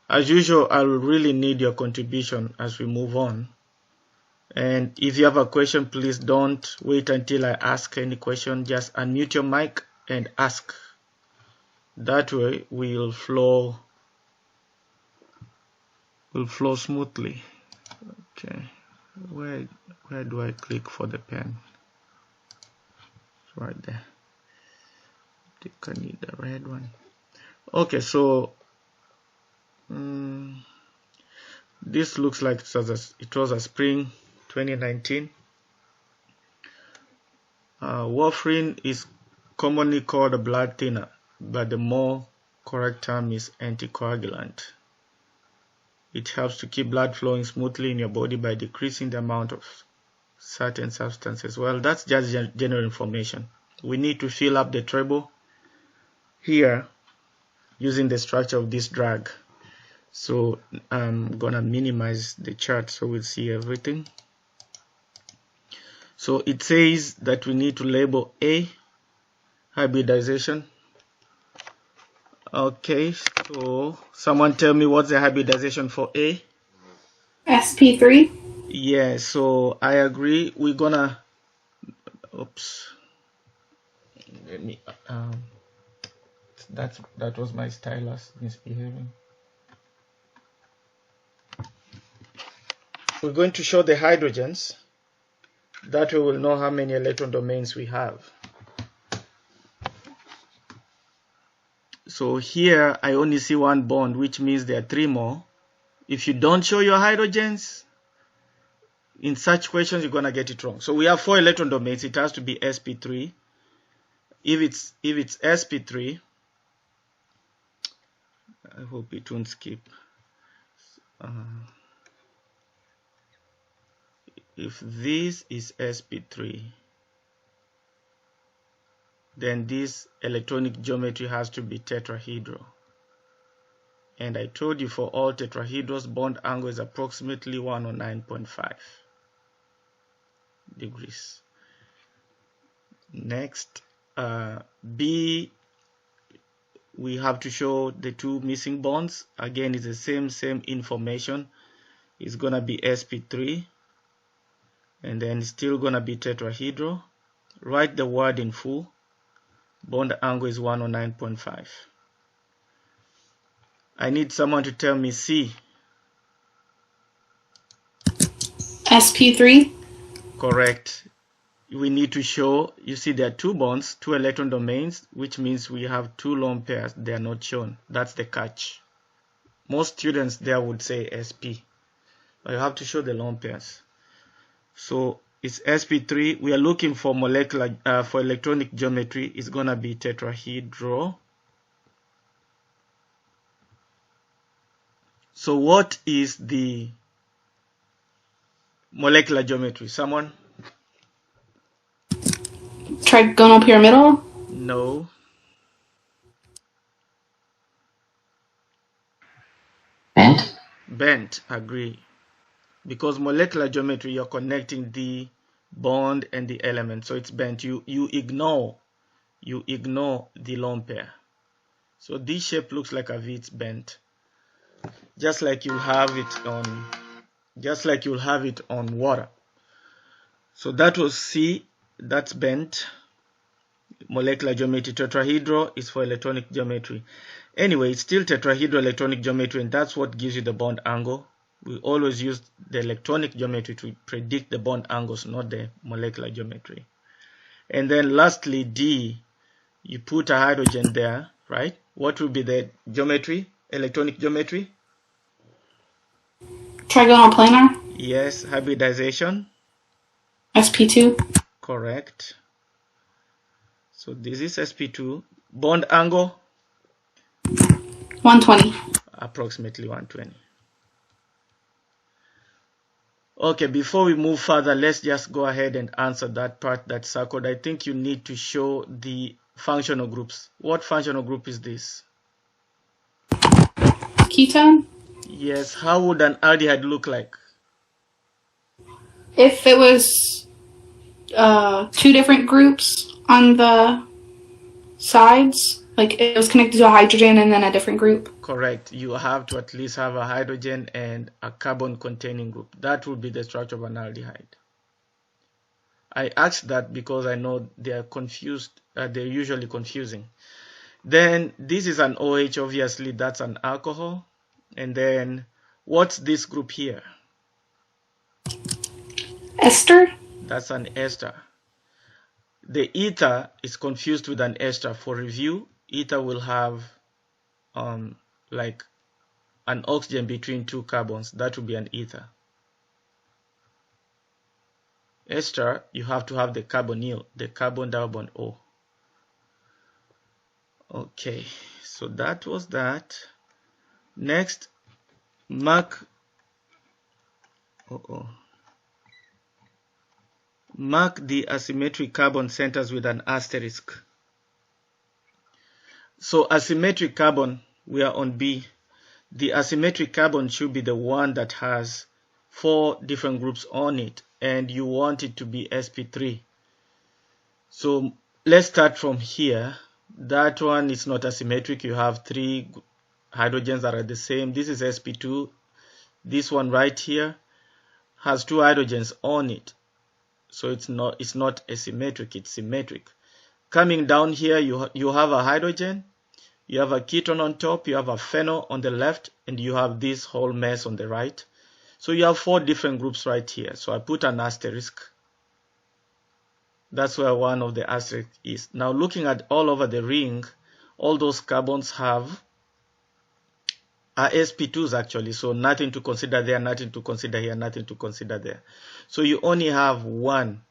As usual, I will really need your contribution as we move on. And if you have a question, please don't wait until I ask any question. Just unmute your mic and ask. That way we'll flow smoothly. Okay, where do I click for the pen? It's right there. I think I need the red one. Okay, so this looks like it was a spring 2019. Warfarin is commonly called a blood thinner, but the more correct term is anticoagulant. It helps to keep blood flowing smoothly in your body by decreasing the amount of certain substances. Well, that's just general information. We need to fill up the table here using the structure of this drug. So I'm gonna minimize the chart so we'll see everything. So it says that we need to label A, hybridization. Okay, so someone tell me what's the hybridization for A? sp3. Yeah, so I agree. We're gonna, oops, let me, that was my stylus misbehaving. We're going to show the hydrogens. That way we'll know how many electron domains we have. So here I only see one bond, which means there are 3 more. If you don't show your hydrogens, in such questions you're gonna get it wrong. So we have 4 electron domains. It has to be sp3. If it's sp3, I hope it won't skip. If this is sp3, then this electronic geometry has to be tetrahedral. And I told you for all tetrahedrals, bond angle is approximately 109.5 degrees. Next, B, we have to show the 2 missing bonds. Again, it's the same information. It's gonna be sp3, and then it's still gonna be tetrahedral. Write the word in full. Bond angle is 109.5. I need someone to tell me C. sp3. Correct. We need to show, you see there are 2 bonds, 2 electron domains, which means we have 2 lone pairs. They are not shown. That's the catch. Most students there would say sp, but you have to show the lone pairs. So it's sp3. We are looking for molecular for electronic geometry. It's gonna be tetrahedral. So what is the molecular geometry? Someone? Trigonal pyramidal. No. Bent, agree. Because molecular geometry, you're connecting the bond and the element, so it's bent. You ignore the lone pair. So this shape looks like a V, it's bent. Just like you'll have it on water. So that was C, that's bent. Molecular geometry. Tetrahedral is for electronic geometry. Anyway, it's still tetrahedral electronic geometry, and that's what gives you the bond angle. We always use the electronic geometry to predict the bond angles, not the molecular geometry. And then lastly, D, you put a hydrogen there, right? What will be the geometry, electronic geometry? Trigonal planar. Yes, hybridization. sp2. Correct. So this is sp2. Bond angle? 120. Approximately 120. Okay, before we move further, let's just go ahead and answer that part that's circled. I think you need to show the functional groups. What functional group is this? Ketone. Yes, how would an aldehyde look like? If it was 2 different groups on the sides, like it was connected to a hydrogen and then a different group. Correct. You have to at least have a hydrogen and a carbon containing group. That would be the structure of an aldehyde. I asked that because I know they are confused. They're usually confusing. Then this is an OH, obviously that's an alcohol. And then what's this group here? Ester? That's an ester. The ether is confused with an ester. For review, ether will have like an oxygen between two carbons. That would be an ether. Ester, you have to have the carbonyl, the carbon double bond O. Okay, so that was that. Next, mark the asymmetric carbon centers with an asterisk. So asymmetric carbon, we are on B. The asymmetric carbon should be the one that has 4 different groups on it, and you want it to be sp3. So let's start from here. That one is not asymmetric. You have 3 hydrogens that are the same. This is sp2. This one right here has 2 hydrogens on it. So it's not asymmetric, it's symmetric. Coming down here, you have a hydrogen, you have a ketone on top, you have a phenol on the left, and you have this whole mess on the right. So you have 4 different groups right here. So I put an asterisk. That's where one of the asterisk is. Now looking at all over the ring, all those carbons have are sp2s actually. So nothing to consider there, nothing to consider here, nothing to consider there. So you only have one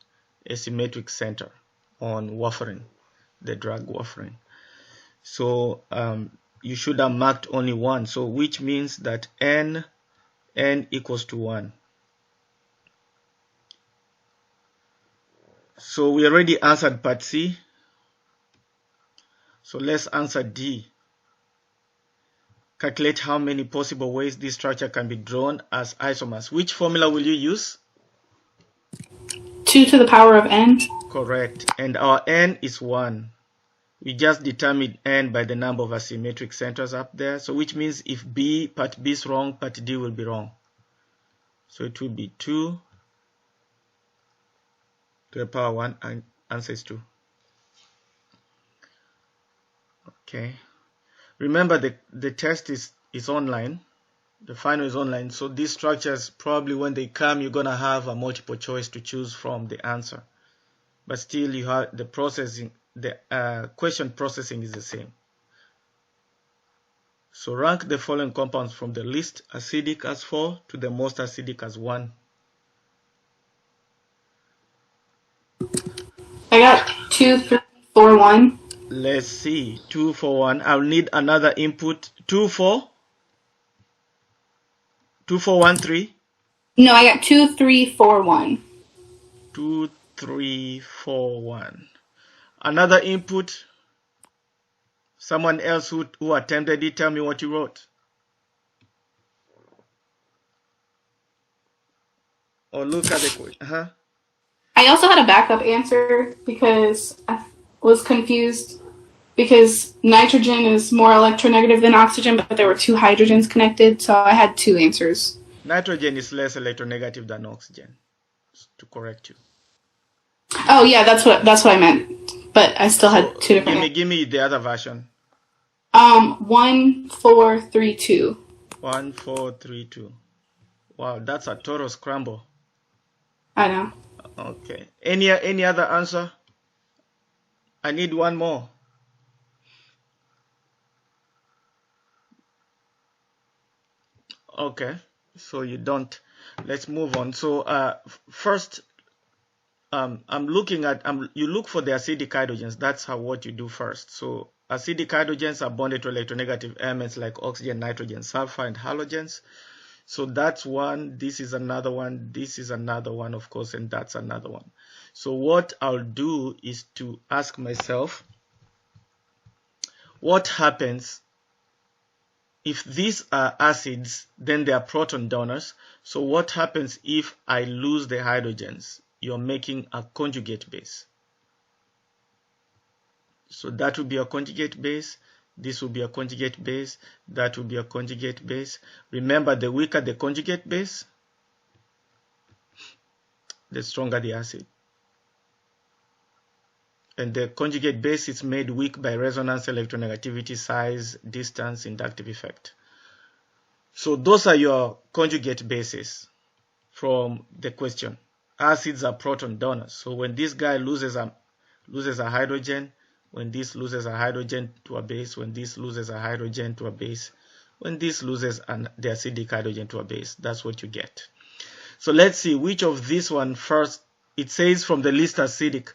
asymmetric center on warfarin, the drug warfarin. So you should have marked only one. So which means that n equals to 1. So we already answered part C. So let's answer D. Calculate how many possible ways this structure can be drawn as isomers. Which formula will you use? 2 to the power of n. Correct. And our n is 1. We just determined n by the number of asymmetric centers up there. So which means if part B is wrong, part D will be wrong. So it will be 2 to the power 1, and answer is 2. Okay. Remember the test is online. The final is online. So these structures, probably when they come, you're going to have a multiple choice to choose from the answer. But still you have the processing, the question processing is the same. So rank the following compounds from the least acidic as 4 to the most acidic as 1. I got 2, 3, 4, 1. Let's see. 2, 4, 1. I'll need another input. 2, 4. 2, 4, 1, 3. No, I got 2, 3, 4, 1. 2, 3, 4, 1. Another input. Someone else who attempted it, tell me what you wrote. Or look at the question. I also had a backup answer because I was confused because nitrogen is more electronegative than oxygen, but there were 2 hydrogens connected, so I had 2 answers. Nitrogen is less electronegative than oxygen, to correct you. Oh yeah, that's what I meant. But I still had 2 different. Give me the other version. 1, 4, 3, 2. 1, 4, 3, 2. Wow, that's a total scramble. I know. Okay. Any other answer? I need one more. Okay. So you don't. Let's move on. So first, I'm looking at you look for the acidic hydrogens. That's what you do first. So acidic hydrogens are bonded to electronegative elements like oxygen, nitrogen, sulfur, and halogens. So that's one, this is another one, this is another one, of course, and that's another one. So what I'll do is to ask myself, what happens if these are acids, then they are proton donors. So what happens if I lose the hydrogens? You're making a conjugate base. So that would be a conjugate base. This will be a conjugate base. That will be a conjugate base. Remember, the weaker the conjugate base, the stronger the acid. And the conjugate base is made weak by resonance, electronegativity, size, distance, inductive effect. So those are your conjugate bases from the question. Acids are proton donors. So when this guy loses a hydrogen, when this loses a hydrogen to a base, when this loses a hydrogen to a base, when this loses the acidic hydrogen to a base, that's what you get. So let's see which of these one first. It says from the least acidic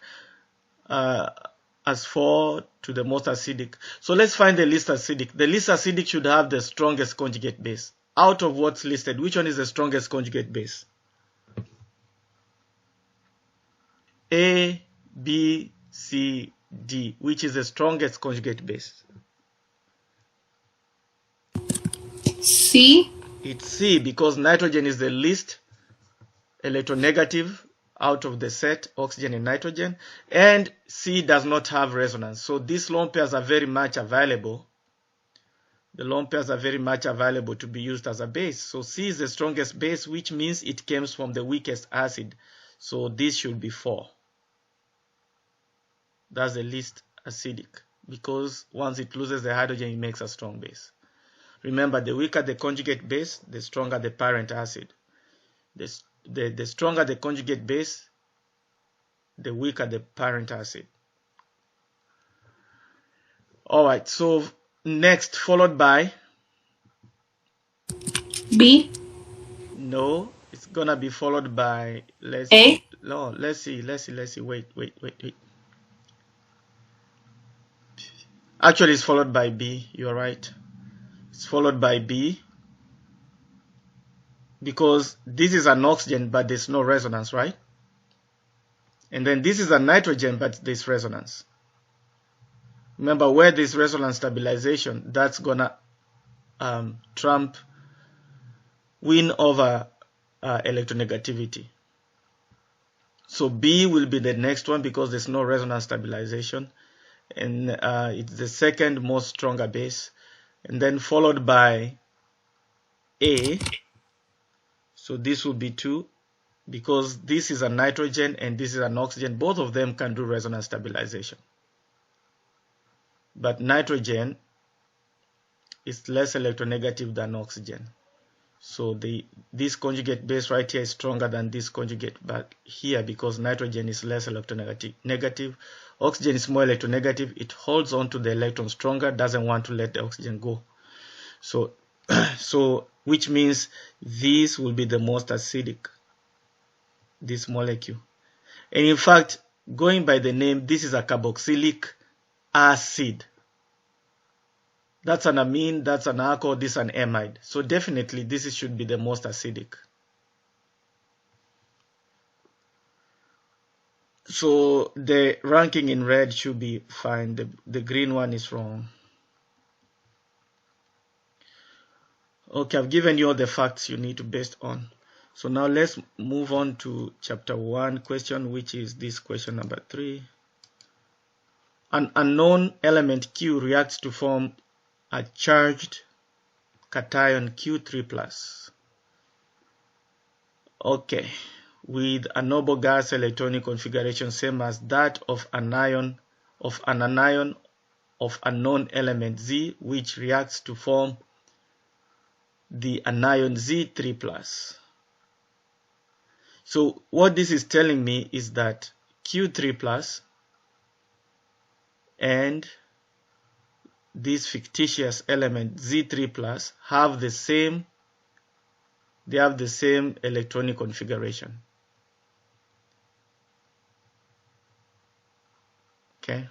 as 4 to the most acidic. So let's find the least acidic. The least acidic should have the strongest conjugate base. Out of what's listed, which one is the strongest conjugate base? A, B, C, D. Which is the strongest conjugate base? C. It's C, because nitrogen is the least electronegative out of the set, oxygen and nitrogen, and C does not have resonance. So these lone pairs are very much available. The lone pairs are very much available to be used as a base. So C is the strongest base, which means it comes from the weakest acid. So this should be 4. That's the least acidic, because once it loses the hydrogen, it makes a strong base. Remember, the weaker the conjugate base, the stronger the parent acid. The stronger the conjugate base, the weaker the parent acid. Alright, so next, followed by B. No, it's gonna be followed by let's A. No, let's see. Wait. Actually, it's followed by B. You're right. It's followed by B because this is an oxygen, but there's no resonance, right? And then this is a nitrogen, but there's resonance. Remember, where there's resonance stabilization, that's gonna win over electronegativity. So B will be the next one because there's no resonance stabilization, and it's the second most stronger base, and then followed by A. So this will be 2 because this is a nitrogen and this is an oxygen. Both of them can do resonance stabilization, but nitrogen is less electronegative than oxygen. So this conjugate base right here is stronger than this conjugate back here because nitrogen is less electronegative. Oxygen is more electronegative. It holds on to the electron stronger, doesn't want to let the oxygen go. So, which means this will be the most acidic, this molecule. And in fact, going by the name, this is a carboxylic acid. That's an amine, that's an alcohol, this is an amide. So definitely this should be the most acidic. So the ranking in red should be fine. The green one is wrong. Okay, I've given you all the facts you need to base on. So now let's move on to chapter 1 question, which is this question number 3. An unknown element Q reacts to form a charged cation Q3+. Okay, with a noble gas electronic configuration same as that of an anion of unknown element Z, which reacts to form the anion Z3+. So what this is telling me is that Q3+ and this fictitious element Z3+ have the same electronic configuration. Okay,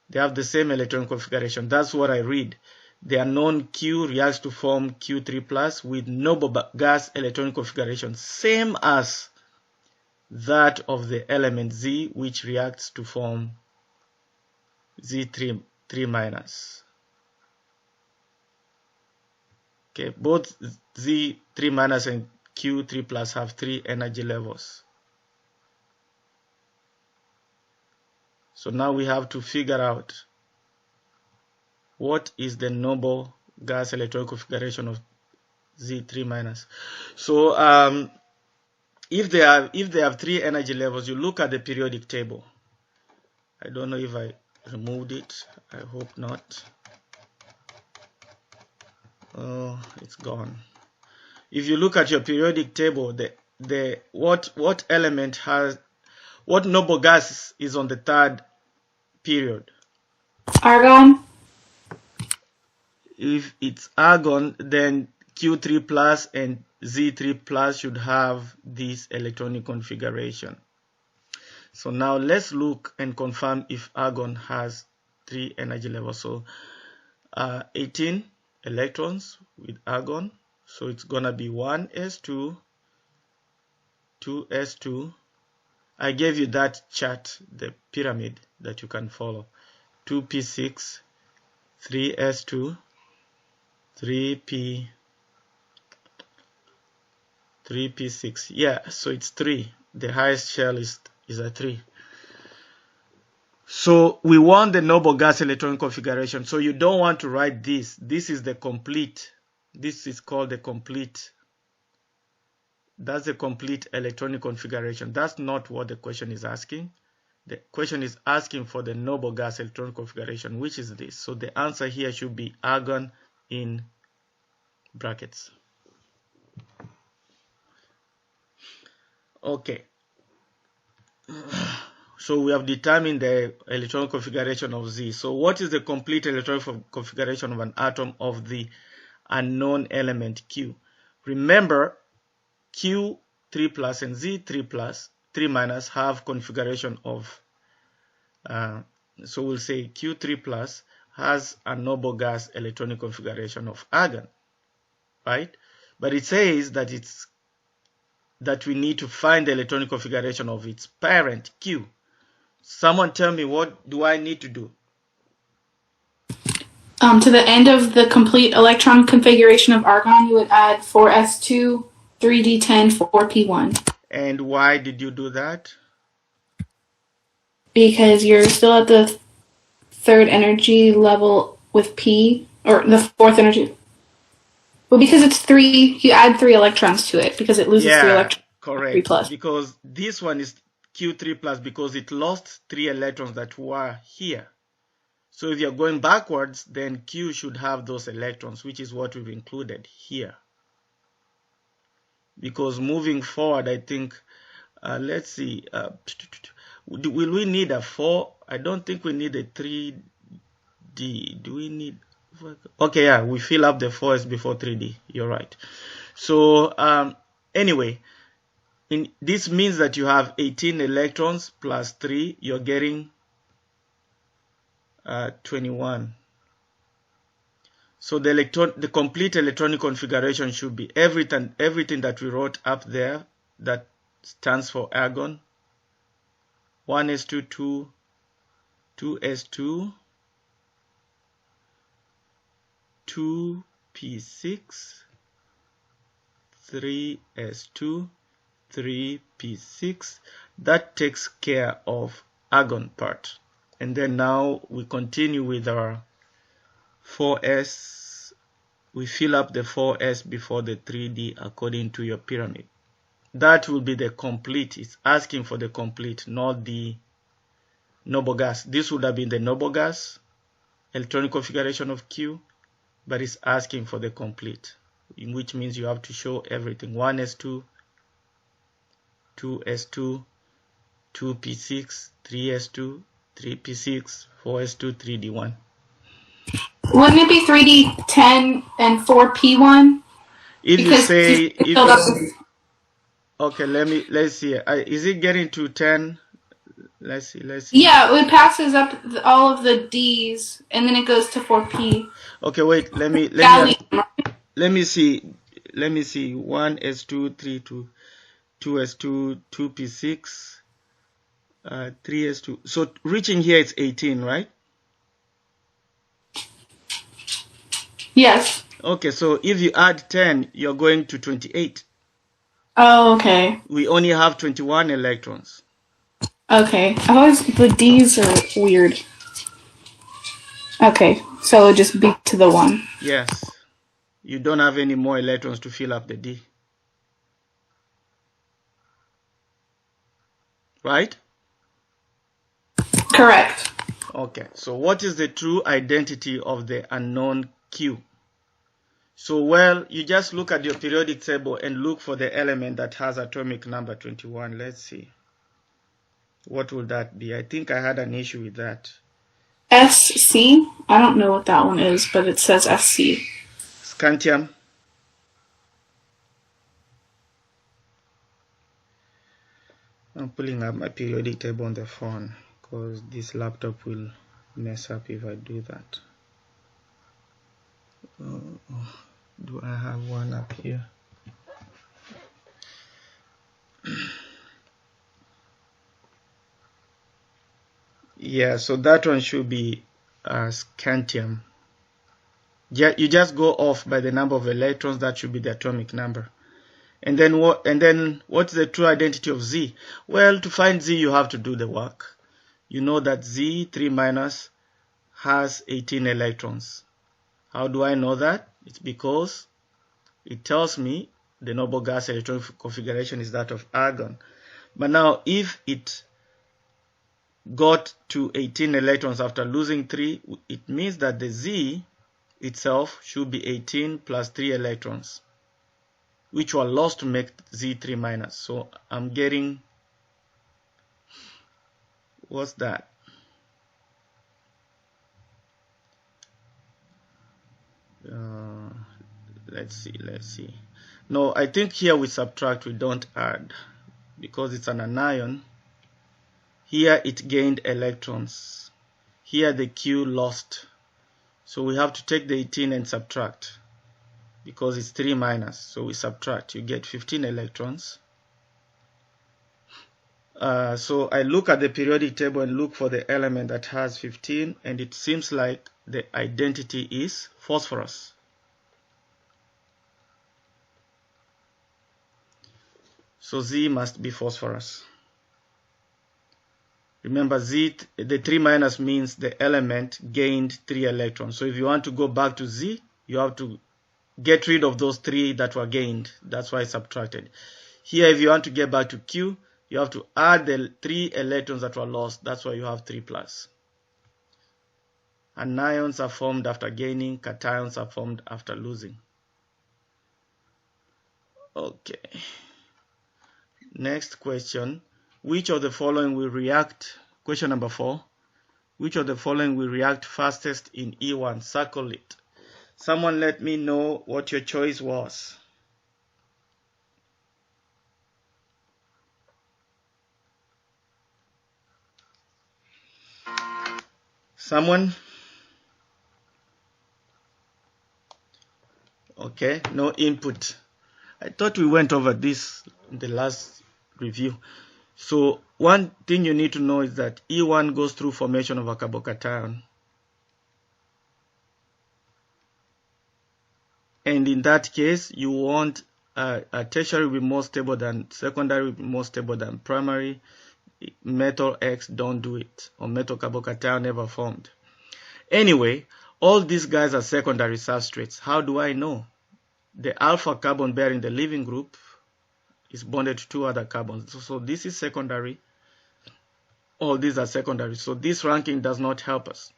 they have the same electronic configuration. That's what I read. The unknown Q reacts to form Q3+ with noble gas electronic configuration same as that of the element Z, which reacts to form Z3-. Okay, both Z3- and Q3+ have 3 energy levels. So now we have to figure out what is the noble gas electronic configuration of Z3 minus? So if they have 3 energy levels, you look at the periodic table. I don't know if I removed it. I hope not. Oh, it's gone. If you look at your periodic table, what element has what noble gas is on the third period? Argon. If it's argon, then Q3 plus and Z3 plus should have this electronic configuration. So now let's look and confirm if argon has 3 energy levels. So 18 electrons with argon. So it's gonna be 1s2, 2s2. I gave you that chart, the pyramid that you can follow. 2p6, 3s2, 3p6. Yeah, so it's 3. The highest shell is a 3. So we want the noble gas electron configuration. So you don't want to write this. This is the complete. This is called the complete. That's the complete electronic configuration. That's not what the question is asking. The question is asking for the noble gas electron configuration, which is this. So the answer here should be argon in brackets. Okay. So we have determined the electron configuration of Z. So what is the complete electron configuration of an atom of the unknown element Q? Remember, Q3 plus and Z3 plus 3 minus have configuration of so we'll say Q3 plus has a noble gas electronic configuration of argon, right? But it says that we need to find the electronic configuration of its parent Q. Someone tell me, what do I need to do? To the end of the complete electron configuration of argon, you would add 4s2, 3d10, 4p1. And why did you do that? Because you're still at the third energy level with p, or the fourth energy. Well, because it's 3, you add 3 electrons to it because it loses 3 electrons. Correct. 3 plus. Because this one is Q3 plus because it lost 3 electrons that were here. So if you're going backwards, then Q should have those electrons, which is what we've included here. Because moving forward, I think, let's see, will we need a 4? I don't think we need a 3D. Do we need? Okay, yeah, we fill up the 4s before 3D. You're right. So anyway, this means that you have 18 electrons plus 3. You're getting 21. So the complete electronic configuration should be everything that we wrote up there that stands for argon. 1s2, 2s2, 2p6, 3s2, 3p6. That takes care of argon part. And then now we continue with our 4s. We fill up the 4s before the 3d according to your pyramid. That will be the complete. It's asking for the complete, not the noble gas. This would have been the noble gas electronic configuration of Q, but it's asking for the complete, which means you have to show everything. 1s2, 2s2, 2p6, 3s2, 3p6, 4s2, 3d1. Wouldn't it be 3d10 and 4p1? If you say, okay, let's see. Is it getting to 10? Let's see. Yeah, it passes up all of the D's and then it goes to 4p. Okay, wait. Let me see. 1s2, 2s2, 2p6, 3s2. So reaching here, it's 18, right? Yes. Okay, so if you add 10, you're going to 28. Oh, okay. We only have 21 electrons. Okay. The D's are weird. Okay, so it'll just be to the 1. Yes. You don't have any more electrons to fill up the D. Right? Correct. Okay, so what is the true identity of the unknown Q? So, well, you just look at your periodic table and look for the element that has atomic number 21. Let's see. What will that be? I think I had an issue with that. SC? I don't know what that one is, but it says SC. Scantium. I'm pulling up my periodic table on the phone because this laptop will mess up if I do that. Do I have one up here? Yeah, so that one should be scantium. Yeah, you just go off by the number of electrons. That should be the atomic number. And then what's the true identity of Z? Well, to find Z, you have to do the work. You know that Z 3- has 18 electrons. How do I know that? It's because it tells me the noble gas electron configuration is that of argon. But now, if it got to 18 electrons after losing 3, it means that the Z itself should be 18 plus 3 electrons, which were lost to make Z3-. So I'm getting, what's that? Let's see. No, I think here we subtract, we don't add, because it's an anion. Here it gained electrons. Here the Q lost. So we have to take the 18 and subtract, because it's 3-. So we subtract, you get 15 electrons. So I look at the periodic table and look for the element that has 15, and it seems like the identity is phosphorus. So Z must be phosphorus. Remember, Z, the 3- means the element gained 3 electrons. So if you want to go back to Z, you have to get rid of those 3 that were gained. That's why I subtracted. Here, if you want to get back to Q, you have to add the 3 electrons that were lost. That's why you have 3+. Anions are formed after gaining, cations are formed after losing. Okay. Next question. Which of the following will react? Question number 4. Which of the following will react fastest in E1? Circle it. Someone let me know what your choice was. Someone? Okay, no input. I thought we went over this in the last review. So one thing you need to know is that E1 goes through formation of a carbocation. And in that case, you want a tertiary will be more stable than secondary, will be more stable than primary. Metal X, don't do it. Or metal carbocation never formed. Anyway, all these guys are secondary substrates. How do I know? The alpha carbon bearing the leaving group is bonded to 2 other carbons. So this is secondary. All these are secondary. So this ranking does not help us.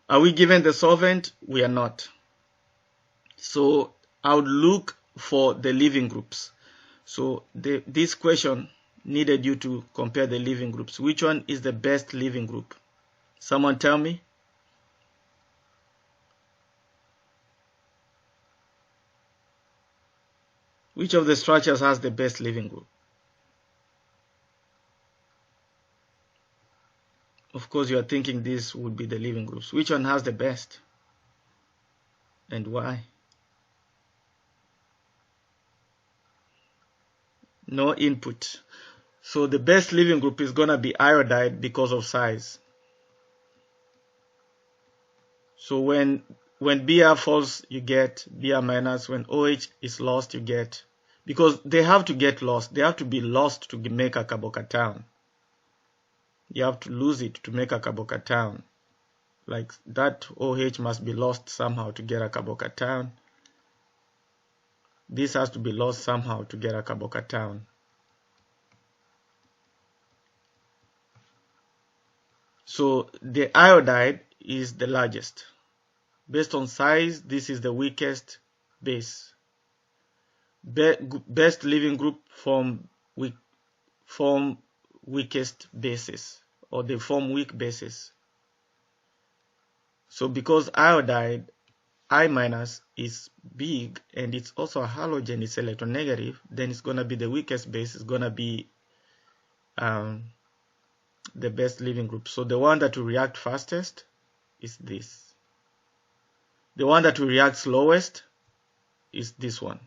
Are we given the solvent? We are not. So I would look for the leaving groups. So this question needed you to compare the leaving groups. Which one is the best leaving group? Someone tell me. Which of the structures has the best leaving group? Of course, you are thinking this would be the leaving groups. Which one has the best? And why? No input. So the best leaving group is going to be iodide because of size. So when Br falls, you get Br-. When OH is lost, you get, because they have to get lost. They have to be lost to make a carbocation. You have to lose it to make a carbocation. like that OH must be lost somehow to get a carbocation. This has to be lost somehow to get a carbocation. So the iodide is the largest. Based on size, this is the weakest base. Best leaving group form weakest bases, or they form weak bases. So because iodide I minus is big and it's also a halogen, it's electronegative, then it's going to be the weakest base. It's going to be the best leaving group. So the one that will react fastest is this. The one that will react slowest is this one.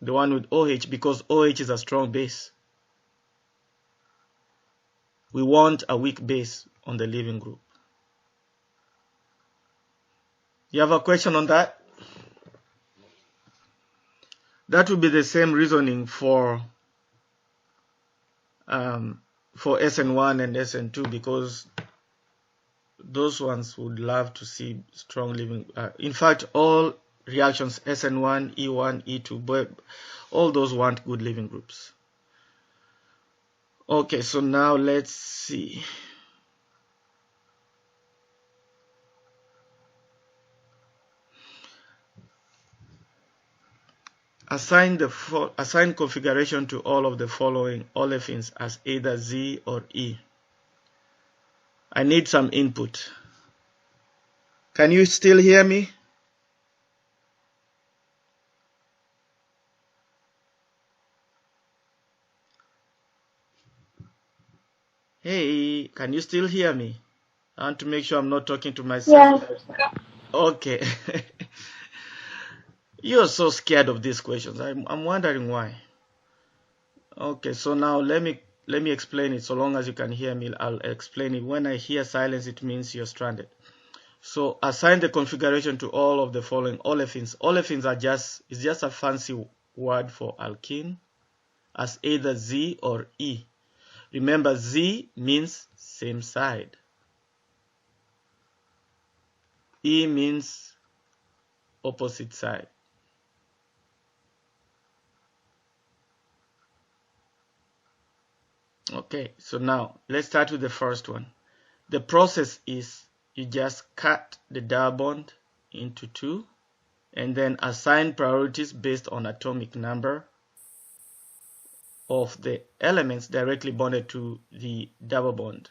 The one with OH, because OH is a strong base. We want a weak base on the leaving group. You have a question on that? That would be the same reasoning for SN1 and SN2, because those ones would love to see strong leaving. In fact, all reactions SN1, E1, E2, but all those want good leaving groups. Okay, so now let's see. Assign configuration to all of the following olefins as either Z or E. I need some input. Can you still hear me? Hey, can you still hear me? I want to make sure I'm not talking to myself. Yeah. Okay. You're so scared of these questions. I'm wondering why. Okay, so now let me explain it. So long as you can hear me, I'll explain it. When I hear silence, it means you're stranded. So assign the configuration to all of the following olefins. Olefins is just a fancy word for alkene, as either Z or E. Remember, Z means same side. E means opposite side. Okay, so now let's start with the first one. The process is you just cut the double bond into two and then assign priorities based on atomic number of the elements directly bonded to the double bond.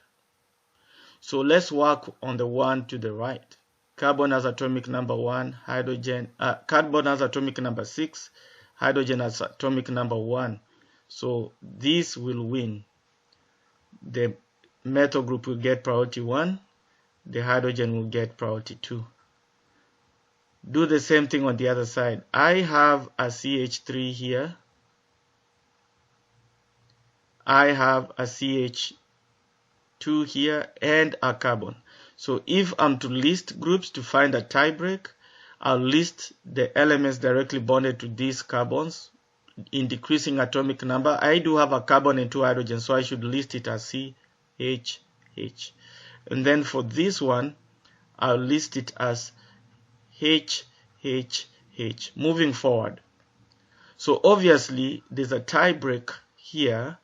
So let's work on the one to the right. Carbon has atomic number 1, carbon has atomic number 6, hydrogen has atomic number 1. So this will win. The methyl group will get priority 1, the hydrogen will get priority 2. Do the same thing on the other side. I have a CH3 here. I have a CH2 here and a carbon. So if I'm to list groups to find a tie break, I'll list the elements directly bonded to these carbons in decreasing atomic number. I do have a carbon and 2 hydrogens, so I should list it as CHH. And then for this one, I'll list it as HHH moving forward. So obviously there's a tie break here.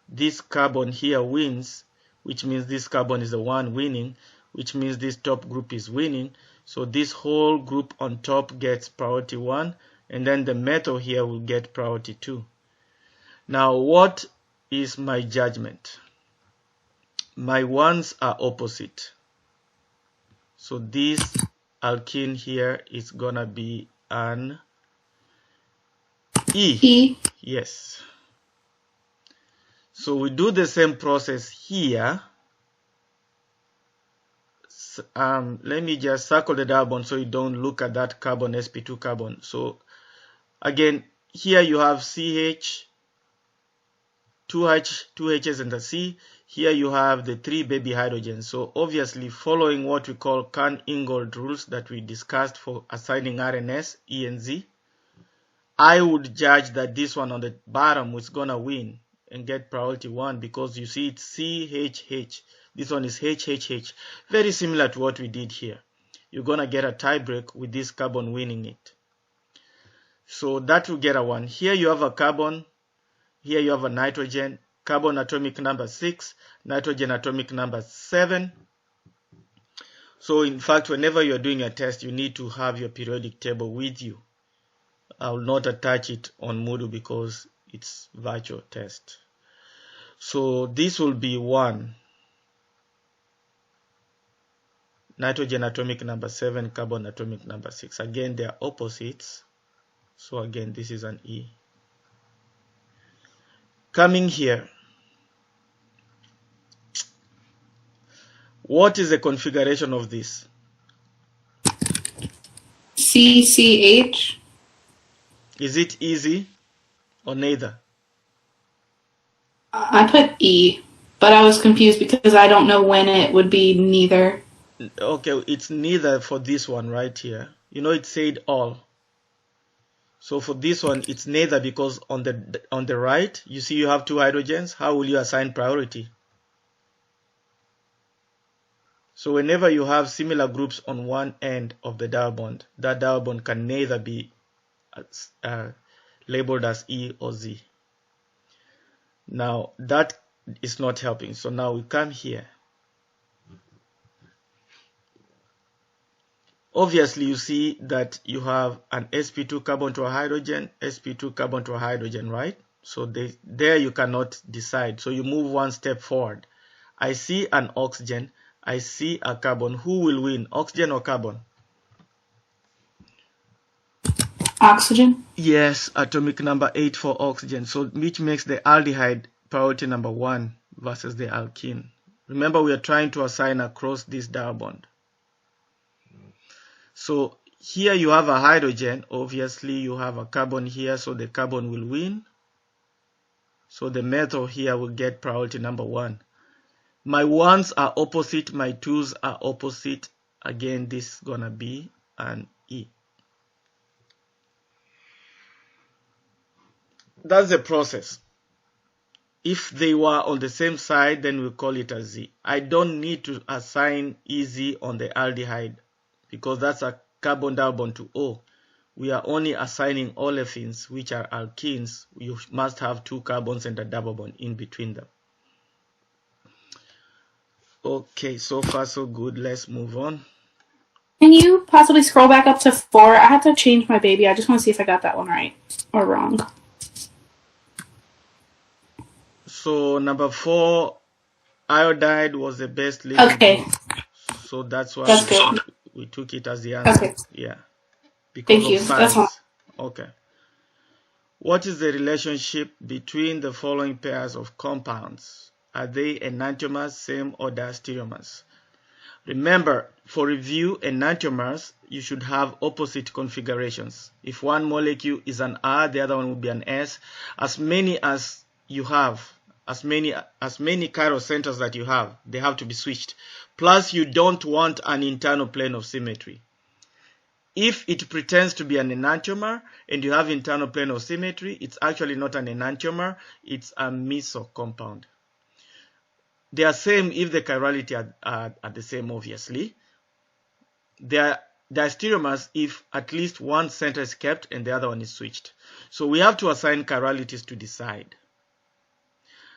This carbon here wins, which means this carbon is the one winning, which means this top group is winning. So this whole group on top gets priority 1, and then the methyl here will get priority 2. Now what is my judgment? My ones are opposite. So this alkene here is gonna be an E. Yes. So we do the same process here. Let me just circle the double bond so you don't look at that carbon, sp2 carbon. So again, here you have CH, 2 H's and a C. Here you have the 3 baby hydrogens. So obviously following what we call Kern-Ingold rules that we discussed for assigning RNS, E and Z, I would judge that this one on the bottom is gonna win and get priority 1 because you see it's CHH. This one is HHH. Very similar to what we did here. You're going to get a tie break with this carbon winning it. So that will get a 1. Here you have a carbon. Here you have a nitrogen. Carbon atomic number 6. Nitrogen atomic number 7. So in fact, whenever you're doing a test, you need to have your periodic table with you. I will not attach it on Moodle because it's virtual test. So this will be 1. Nitrogen atomic number 7, carbon atomic number 6. Again, they are opposites. So again, this is an E. Coming here, what is the configuration of this? CCH. Is it easy or neither? I put E, but I was confused because I don't know when it would be neither. Okay, it's neither for this one right here. You know, it said all. So for this one, it's neither because on the right, you see you have 2 hydrogens. How will you assign priority? So whenever you have similar groups on one end of the double bond, that double bond can neither be labeled as E or Z. Now that is not helping. So now we come here. Obviously, you see that you have an sp2 carbon to a hydrogen, sp2 carbon to a hydrogen, right? So there you cannot decide. So you move one step forward. I see an oxygen. I see a carbon. Who will win, oxygen or carbon? Oxygen? Yes, atomic number 8 for oxygen. So which makes the aldehyde priority number 1 versus the alkene. Remember, we are trying to assign across this double bond. So here you have a hydrogen. Obviously, you have a carbon here, so the carbon will win. So the methyl here will get priority number 1. My 1s are opposite, my 2s are opposite. Again, this is gonna be an E. That's the process. If they were on the same side, then we call it a Z. I don't need to assign EZ on the aldehyde because that's a carbon double bond to O. We are only assigning olefins, which are alkenes. You must have 2 carbons and a double bond in between them. Okay, so far so good. Let's move on. Can you possibly scroll back up to 4? I had to change my baby. I just want to see if I got that one right or wrong. So number 4, iodide was the best living group. So that's why we took it as the answer. Okay. Yeah. Because Thank you. of size. That's fine. Okay. What is the relationship between the following pairs of compounds? Are they enantiomers, same or diastereomers? Remember, for review, enantiomers, you should have opposite configurations. If one molecule is an R, the other one will be an S. As many as you have, as many chiral centers that you have, they have to be switched. Plus, you don't want an internal plane of symmetry. If it pretends to be an enantiomer and you have internal plane of symmetry, it's actually not an enantiomer, it's a meso compound. They are same if the chirality are the same, obviously. They are diastereomers if at least one center is kept and the other one is switched. So we have to assign chiralities to decide.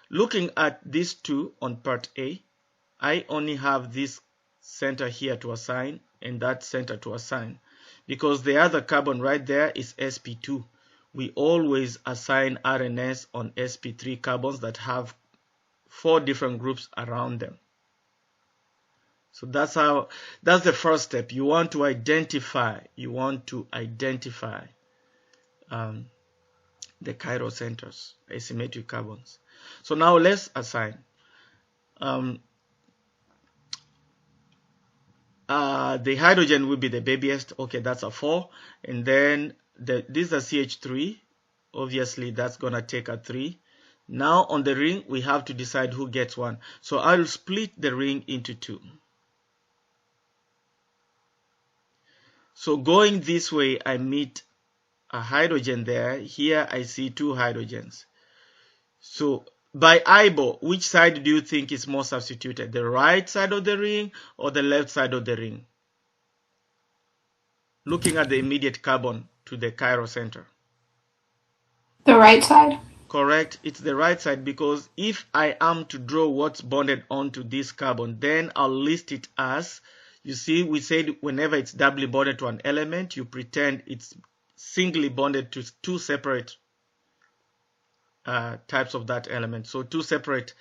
Looking at these two on part A, I only have this center here to assign and that center to assign. Because the other carbon right there is sp2. We always assign RNS on sp3 carbons that have 4 different groups around them. So that's the first step. You want to identify the chiral centers, asymmetric carbons. So now let's assign. The hydrogen will be the babyest. Okay, that's a 4. And then this is a CH3. Obviously, that's going to take a 3. Now on the ring, we have to decide who gets 1. So I'll split the ring into 2. So going this way, I meet a hydrogen there. Here I see 2 hydrogens. So by eyeball, which side do you think is more substituted? The right side of the ring or the left side of the ring? Looking at the immediate carbon to the chiral center. The right side? Correct, it's the right side, because if I am to draw what's bonded onto this carbon, then I'll list it as, you see, we said whenever it's doubly bonded to an element, you pretend it's singly bonded to two separate types of that element. So two separate,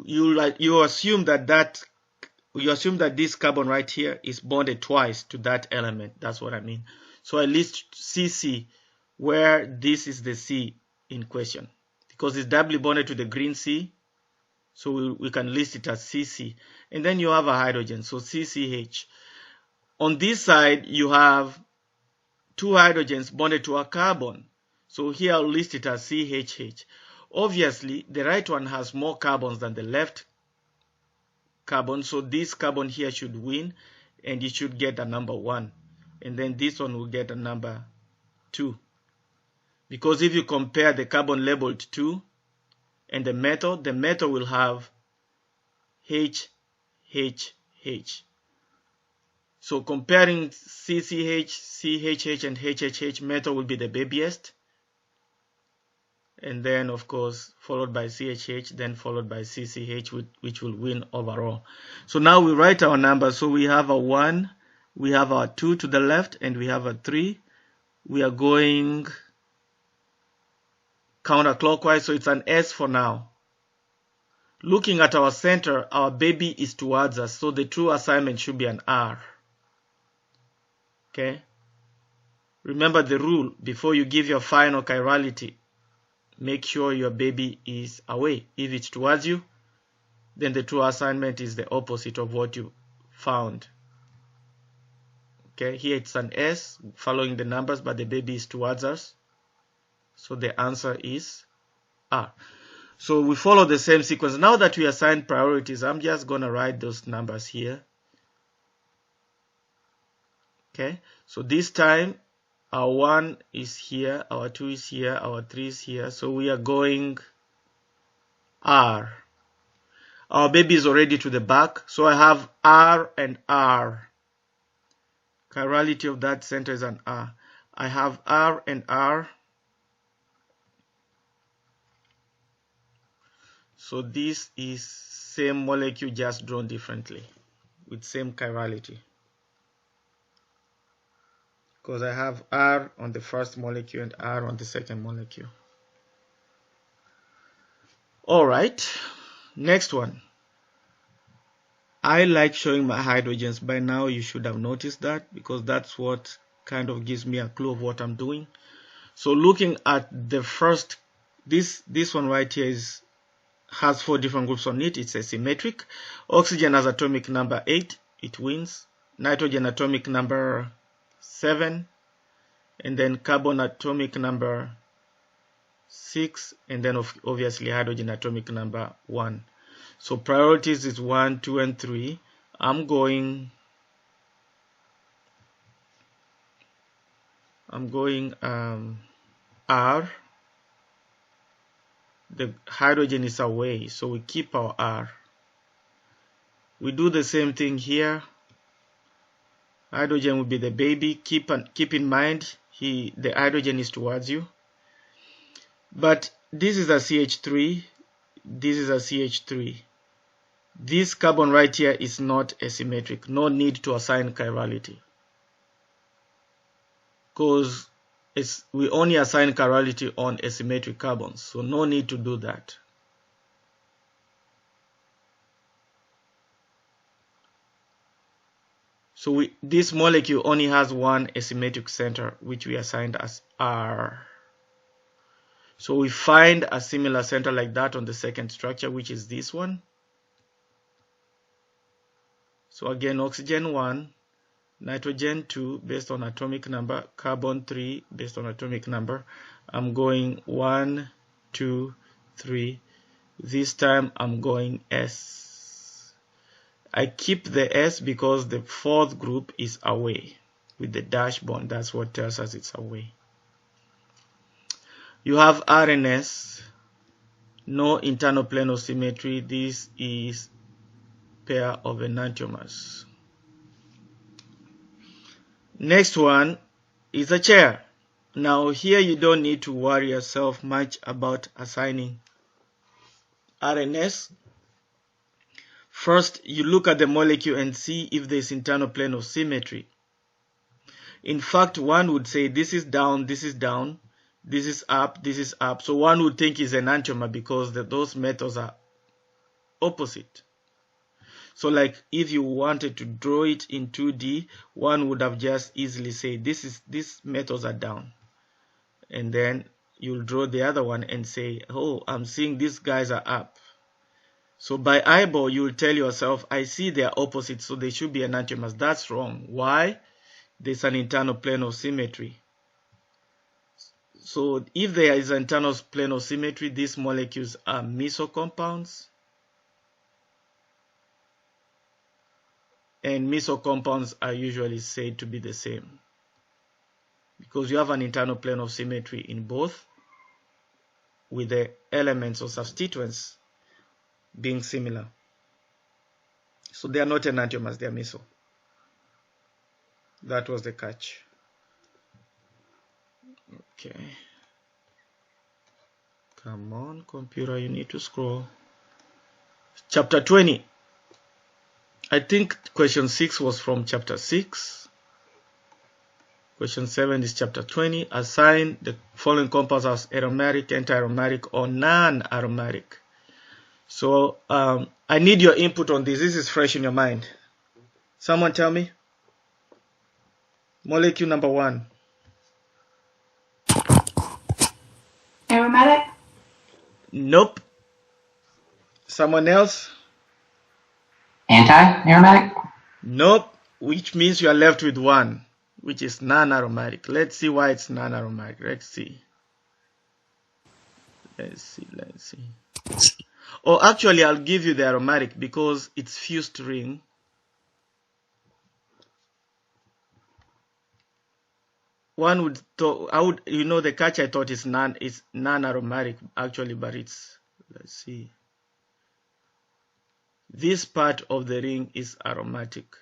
you assume that this carbon right here is bonded twice to that element. That's what I mean. So I list CC where this is the C in question, because it's doubly bonded to the green C, so we can list it as CC. And then you have a hydrogen, so CCH. On this side you have two hydrogens bonded to a carbon, so here I'll list it as CHH. Obviously the right one has more carbons than the left carbon, so this carbon here should win and it should get a number 1, and then this one will get a number 2, because if you compare the carbon labeled 2 and the metal will have H, H, H. So comparing CCH, CHH and HHH, metal will be the babiest, and then of course followed by CHH, then followed by CCH, which will win overall. So now we write our numbers. So we have a 1, we have our 2 to the left, and we have a 3. We are going counterclockwise, so it's an S for now. Looking at our center, our baby is towards us, so the true assignment should be an R. Okay? Remember the rule: before you give your final chirality, make sure your baby is away. If it's towards you, then the true assignment is the opposite of what you found. Okay, here it's an S following the numbers, but the baby is towards us, so the answer is R. So we follow the same sequence. Now that we assigned priorities, I'm just going to write those numbers here. Okay, so this time our 1 is here, our 2 is here, our 3 is here, so we are going R. Our baby is already to the back, so I have R and R. Chirality of that center is an R. I have R and R. So this is same molecule, just drawn differently with same chirality, because I have R on the first molecule and R on the second molecule. Alright, next one. I like showing my hydrogens. By now you should have noticed that, because that's what kind of gives me a clue of what I'm doing. So looking at the first, this one right here has 4 different groups on it. It's a symmetric. Oxygen has atomic number 8, it wins. Nitrogen atomic number 7, and then carbon atomic number 6, and then obviously hydrogen atomic number 1. So priorities is 1, 2, and 3. I'm going R. The hydrogen is away, so we keep our R. We do the same thing here. Hydrogen will be the baby. Keep in mind the hydrogen is towards you. But this is a CH3. This is a CH3. This carbon right here is not asymmetric. No need to assign chirality, because we only assign chirality on asymmetric carbons, so no need to do that. So this molecule only has one asymmetric center, which we assigned as R. So we find a similar center like that on the second structure, which is this one. So again, oxygen 1, nitrogen 2 based on atomic number, carbon 3 based on atomic number. I'm going 1, 2, 3. This time I'm going S. I keep the S because the fourth group is away with the dash bond. That's what tells us it's away. You have RNS, no internal plane of symmetry. This is pair of enantiomers. Next one is a chair. Now here you don't need to worry yourself much about assigning RNS. First, you look at the molecule and see if there's internal plane of symmetry. In fact, one would say this is down, this is down, this is up, this is up. So one would think it's an enantiomer because those metals are opposite. So like if you wanted to draw it in 2D, one would have just easily said these metals are down. And then you'll draw the other one and say, oh, I'm seeing these guys are up. So by eyeball, you'll tell yourself, I see they are opposite, so they should be enantiomers. That's wrong. Why? There's an internal plane of symmetry. So if there is an internal plane of symmetry, these molecules are meso compounds. And meso compounds are usually said to be the same, because you have an internal plane of symmetry in both, with the elements or substituents being similar. So they are not enantiomers, they are meso. That was the catch. Okay. Come on, computer, you need to scroll. Chapter 20. I think question 6 was from chapter 6. Question 7 is chapter 20. Assign the following compounds as aromatic, anti-aromatic, or non-aromatic. So I need your input on this. This is fresh in your mind. Someone tell me. Molecule number 1. Aromatic? Nope. Someone else? Anti-aromatic? Nope. Which means you are left with 1, which is non-aromatic. Let's see why it's non-aromatic. Let's see. Oh, actually, I'll give you the aromatic because it's fused ring. One would thought, the catch I thought is non-aromatic actually, but it's, let's see. This part of the ring is aromatic.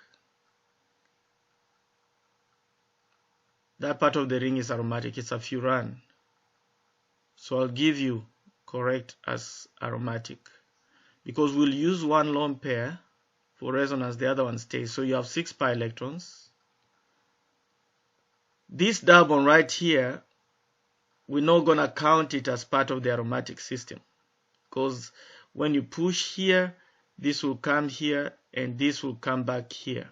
That part of the ring is aromatic. It's a furan. So I'll give you correct as aromatic, because we'll use one lone pair for resonance, the other one stays. So you have 6 pi electrons. This double bond right here, we're not going to count it as part of the aromatic system, because when you push here, this will come here and this will come back here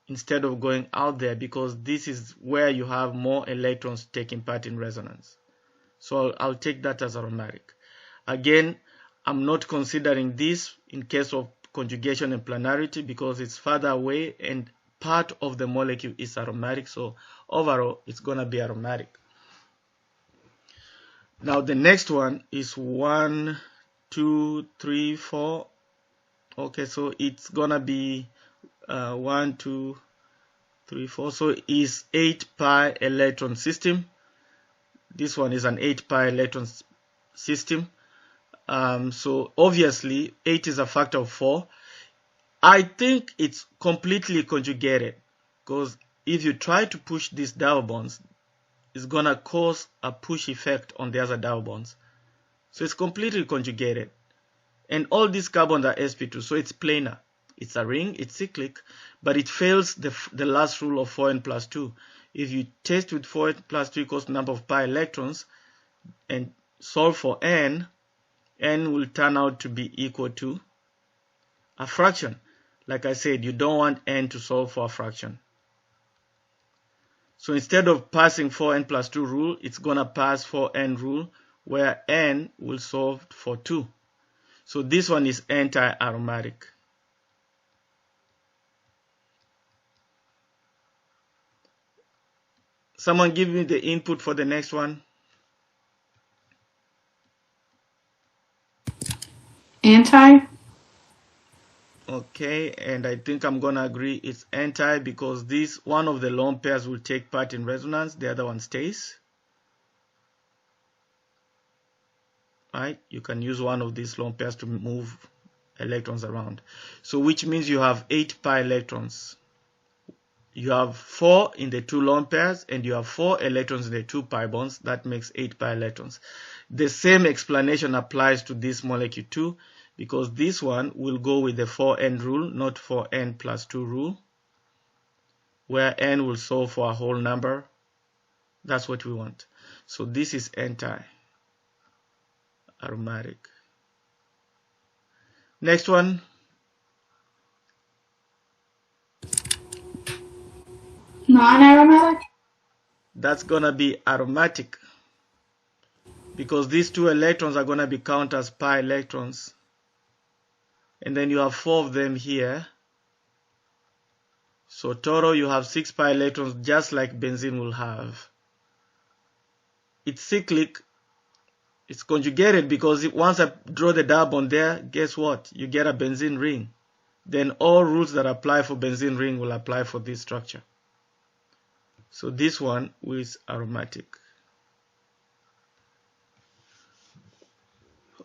instead of going out there, because this is where you have more electrons taking part in resonance. So I'll take that as aromatic. Again, I'm not considering this in case of conjugation and planarity because it's farther away and part of the molecule is aromatic. So overall, it's going to be aromatic. Now the next one is 1, 2, 3, 4. Okay, so it's going to be 1, 2, 3, 4. So it's 8 pi electron system. This one is an 8 pi electron system. So obviously 8 is a factor of 4. I think it's completely conjugated, because if you try to push these double bonds, it's gonna cause a push effect on the other double bonds. So it's completely conjugated. And all these carbons are sp2, so it's planar. It's a ring, it's cyclic, but it fails the last rule of 4n plus 2. If you test with 4n plus 2 equals number of pi electrons and solve for n will turn out to be equal to a fraction. Like I said, you don't want n to solve for a fraction. So instead of passing 4n plus 2 rule, it's going to pass 4n rule, where n will solve for 2. So this one is anti-aromatic. Someone give me the input for the next one. Anti? Okay, and I think I'm going to agree it's anti, because this one of the lone pairs will take part in resonance, the other one stays. right? You can use one of these lone pairs to move electrons around. So which means you have 8 pi electrons. You have 4 in the 2 lone pairs and you have 4 electrons in the 2 pi bonds. That makes 8 pi electrons. The same explanation applies to this molecule too, because this one will go with the 4n rule, not 4n plus 2 rule, where n will solve for a whole number. That's what we want. So this is anti-aromatic. Next one. Non-aromatic? That's going to be aromatic, because these 2 electrons are going to be counted as pi electrons. And then you have 4 of them here. So total you have 6 pi electrons, just like benzene will have. It's cyclic. It's conjugated because once I draw the double bond there, guess what? You get a benzene ring. Then all rules that apply for benzene ring will apply for this structure. So this one is aromatic.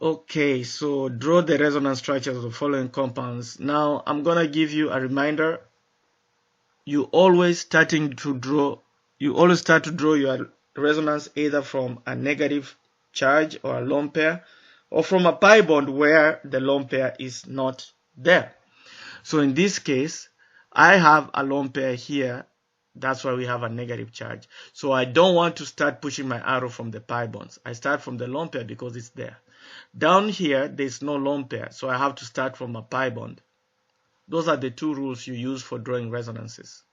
Okay, so draw the resonance structures of the following compounds. Now I'm gonna give you a reminder. You always start to draw your resonance either from a negative charge or a lone pair, or from a pi bond where the lone pair is not there. So in this case, I have a lone pair here. That's why we have a negative charge. So I don't want to start pushing my arrow from the pi bonds. I start from the lone pair because it's there. Down here, there's no lone pair, so I have to start from a pi bond. Those are the 2 rules you use for drawing resonances.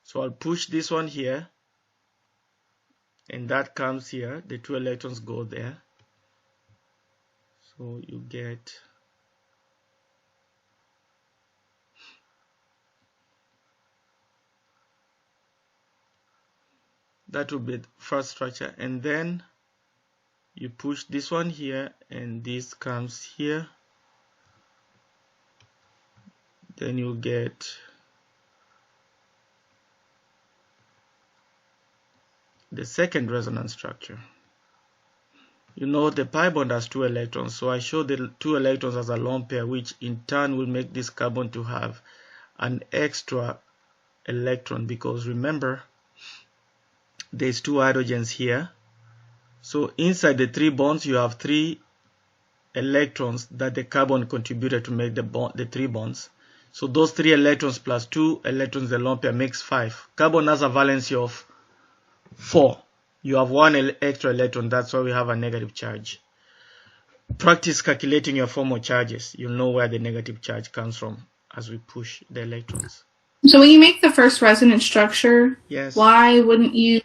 So I'll push this one here, and that comes here. The 2 electrons go there. So you get that will be the first structure, and then you push this one here and this comes here. Then you get the second resonance structure. You know the pi bond has 2 electrons, so I show the 2 electrons as a lone pair, which in turn will make this carbon to have an extra electron, because remember there's 2 hydrogens here. So inside the 3 bonds you have 3 electrons that the carbon contributed to make the 3 bonds. So those 3 electrons plus 2 electrons in the lone pair makes 5. Carbon has a valency of 4. You have 1 extra electron, that's why we have a negative charge. Practice calculating your formal charges. You'll know where the negative charge comes from as we push the electrons. So when you make the first resonance structure, yes, why wouldn't you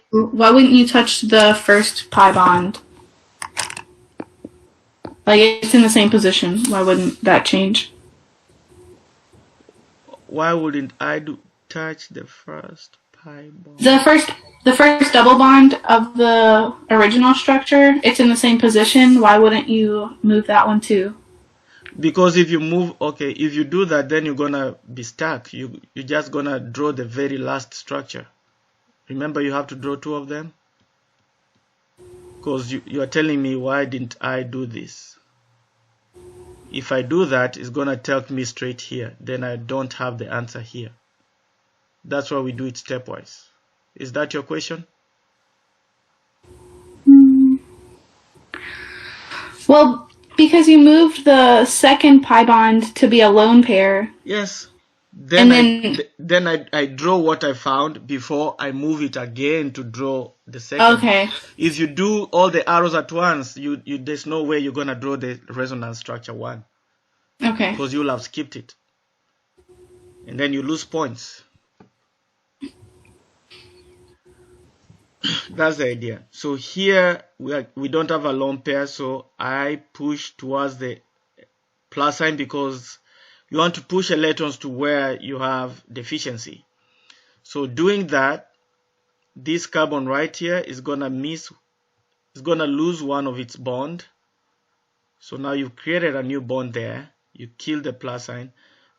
touch the first pi bond? Like, it's in the same position. Why wouldn't that change? Why wouldn't I touch the first pi bond? The first double bond of the original structure, it's in the same position. Why wouldn't you move that one too? Because if you move, okay, if you do that, then you're gonna be stuck. You're just gonna draw the very last structure. Remember, you have to draw 2 of them. Because you are telling me, why didn't I do this? If I do that, it's gonna take me straight here. Then I don't have the answer here. That's why we do it stepwise. Is that your question? Well, because you moved the second pi bond to be a lone pair. Yes. Then I draw what I found before I move it again to draw the second. Okay. If you do all the arrows at once, there's no way you're gonna draw the resonance structure 1. Okay. Because you'll have skipped it. And then you lose points. That's the idea. So here we don't have a lone pair, so I push towards the plus sign because you want to push electrons to where you have deficiency. So doing that, this carbon right here is gonna lose one of its bond. So now you've created a new bond there. You kill the plus sign,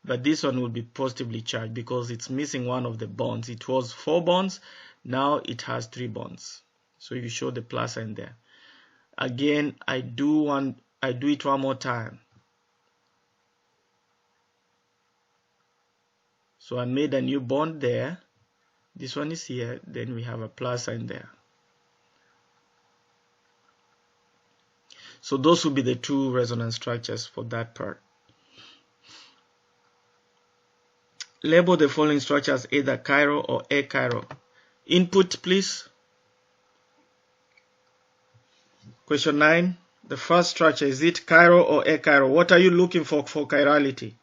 but this one will be positively charged because it's missing one of the bonds. It was 4 bonds. Now it has 3 bonds. So you show the plus sign there. Again, I do it one more time. So I made a new bond there. This one is here, then we have a plus sign there. So those will be the two resonance structures for that part. Label the following structures either chiral or achiral. Input, please. Question 9. The first structure, is it chiral or achiral? What are you looking for chirality?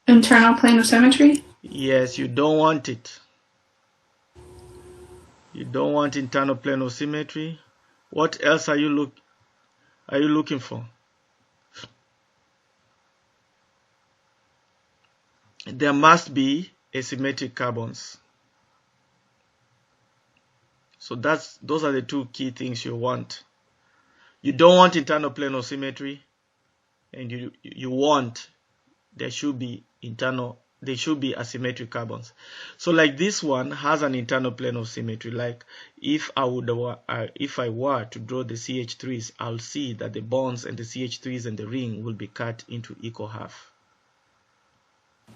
Internal plane of symmetry? Yes, you don't want it. You don't want internal plane of symmetry. What else are you looking for? There must be asymmetric carbons. So those are the two key things you want. You don't want internal plane of symmetry, and you want there should be asymmetric carbons. So like this one has an internal plane of symmetry. Like if I were to draw the CH3s, I'll see that the bonds and the CH3s and the ring will be cut into equal half.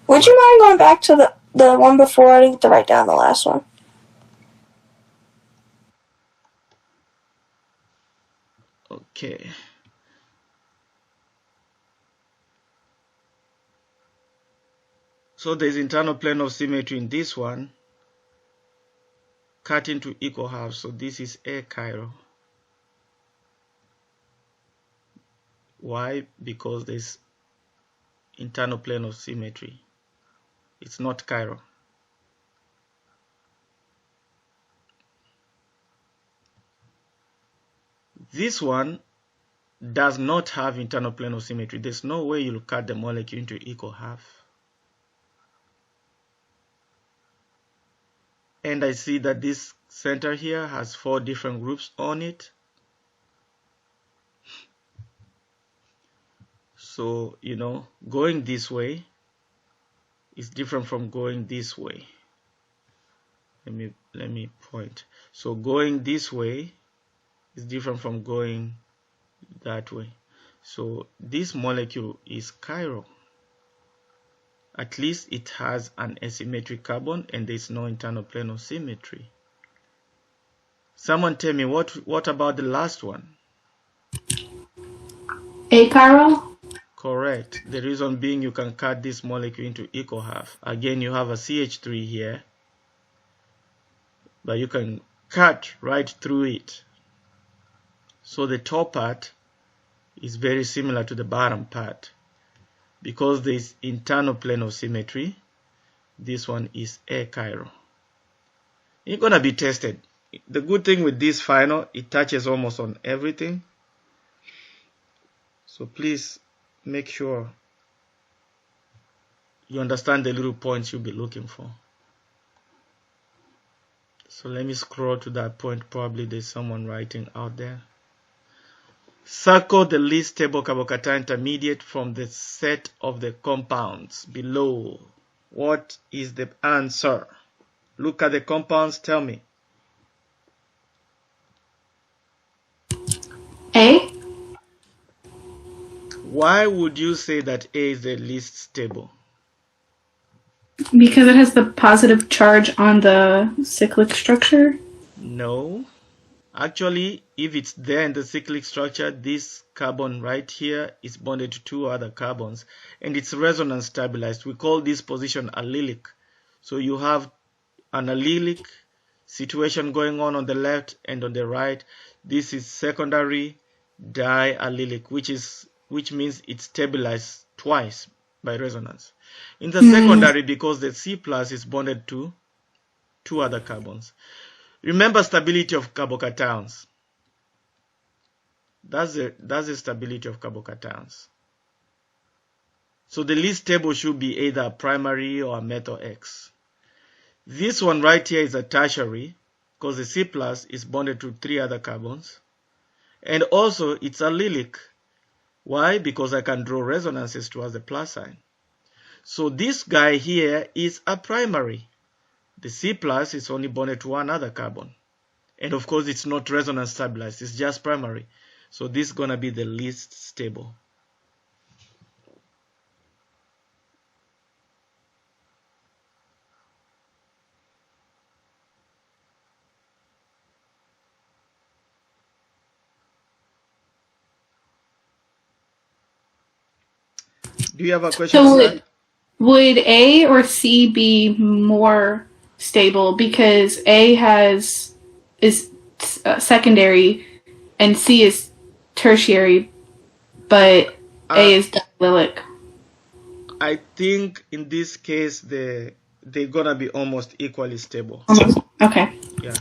Would you mind going back to the one before? I didn't get to write down the last one. Okay. So there's internal plane of symmetry in this one, cut into equal halves. So this is achiral. Why? Because there's internal plane of symmetry. It's not chiral. This one does not have internal plane of symmetry. There's no way you'll cut the molecule into equal half. And I see that this center here has 4 different groups on it. So, going this way is different from going this way. Let me point. So going this way is different from going that way. So this molecule is chiral. At least it has an asymmetric carbon and there is no internal plane of symmetry. Someone tell me, what about the last one? Achiral? Correct. The reason being you can cut this molecule into equal half. Again, you have a CH3 here, but you can cut right through it. So the top part is very similar to the bottom part. Because there is internal plane of symmetry, this one is achiral. It's going to be tested. The good thing with this final, it touches almost on everything. So please make sure you understand the little points you'll be looking for. So let me scroll to that point. Probably there's someone writing out there. Circle the least stable carbocation intermediate from the set of the compounds below. What is the answer? Look at the compounds, tell me. A? Why would you say that A is the least stable? Because it has the positive charge on the cyclic structure? No. Actually, if it's there in the cyclic structure, this carbon right here is bonded to 2 other carbons and it's resonance stabilized. We call this position allelic. So you have an allelic situation going on the left and on the right. This is secondary diallelic, which means it's stabilized twice by resonance. In the secondary, because the C plus is bonded to 2 other carbons. Remember stability of carbocations. That's the stability of carbocations. So the least stable should be either a primary or a methyl X. This one right here is a tertiary because the C plus is bonded to 3 other carbons. And also it's allelic. Why? Because I can draw resonances towards the plus sign. So this guy here is a primary. The C plus is only bonded to 1 other carbon. And of course it's not resonance stabilized, it's just primary. So this is gonna be the least stable. Do you have a question So on that? would A or C be more stable because A is secondary and C is tertiary, but Uh, A is diallylic? I think in this case they're gonna be almost equally stable. Okay. Yeah,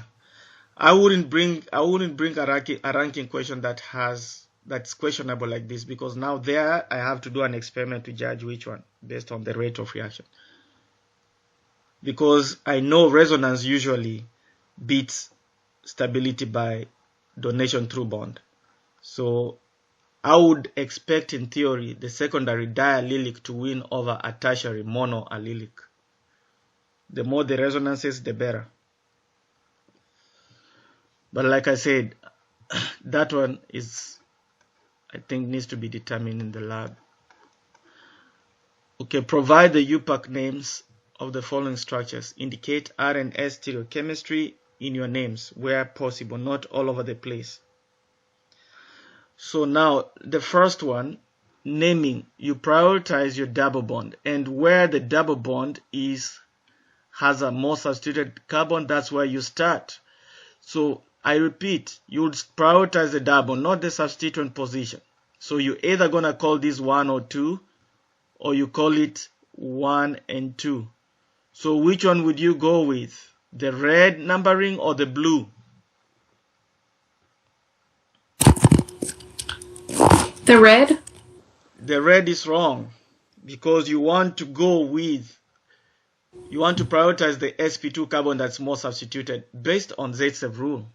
I wouldn't bring a ranking question that's questionable like this, because now there I have to do an experiment to judge which one based on the rate of reaction, because I know resonance usually beats stability by donation through bond. So I would expect in theory the secondary diallelic to win over a tertiary monoallelic. The more the resonances, the better. But like I said, that one is, I think, needs to be determined in the lab. Okay, provide the UPAC names of the following structures. Indicate R and S stereochemistry in your names where possible, not all over the place. So now the first one, naming, you prioritize your double bond, and where the double bond has a more substituted carbon, that's where you start. So I repeat, you would prioritize the double, not the substituent position. So you either gonna call this 1 or 2, or you call it 1 and 2. So which one would you go with? The red numbering or the blue? The red? The red is wrong, because you want to prioritize the sp2 carbon that's more substituted based on Zaitsev rule.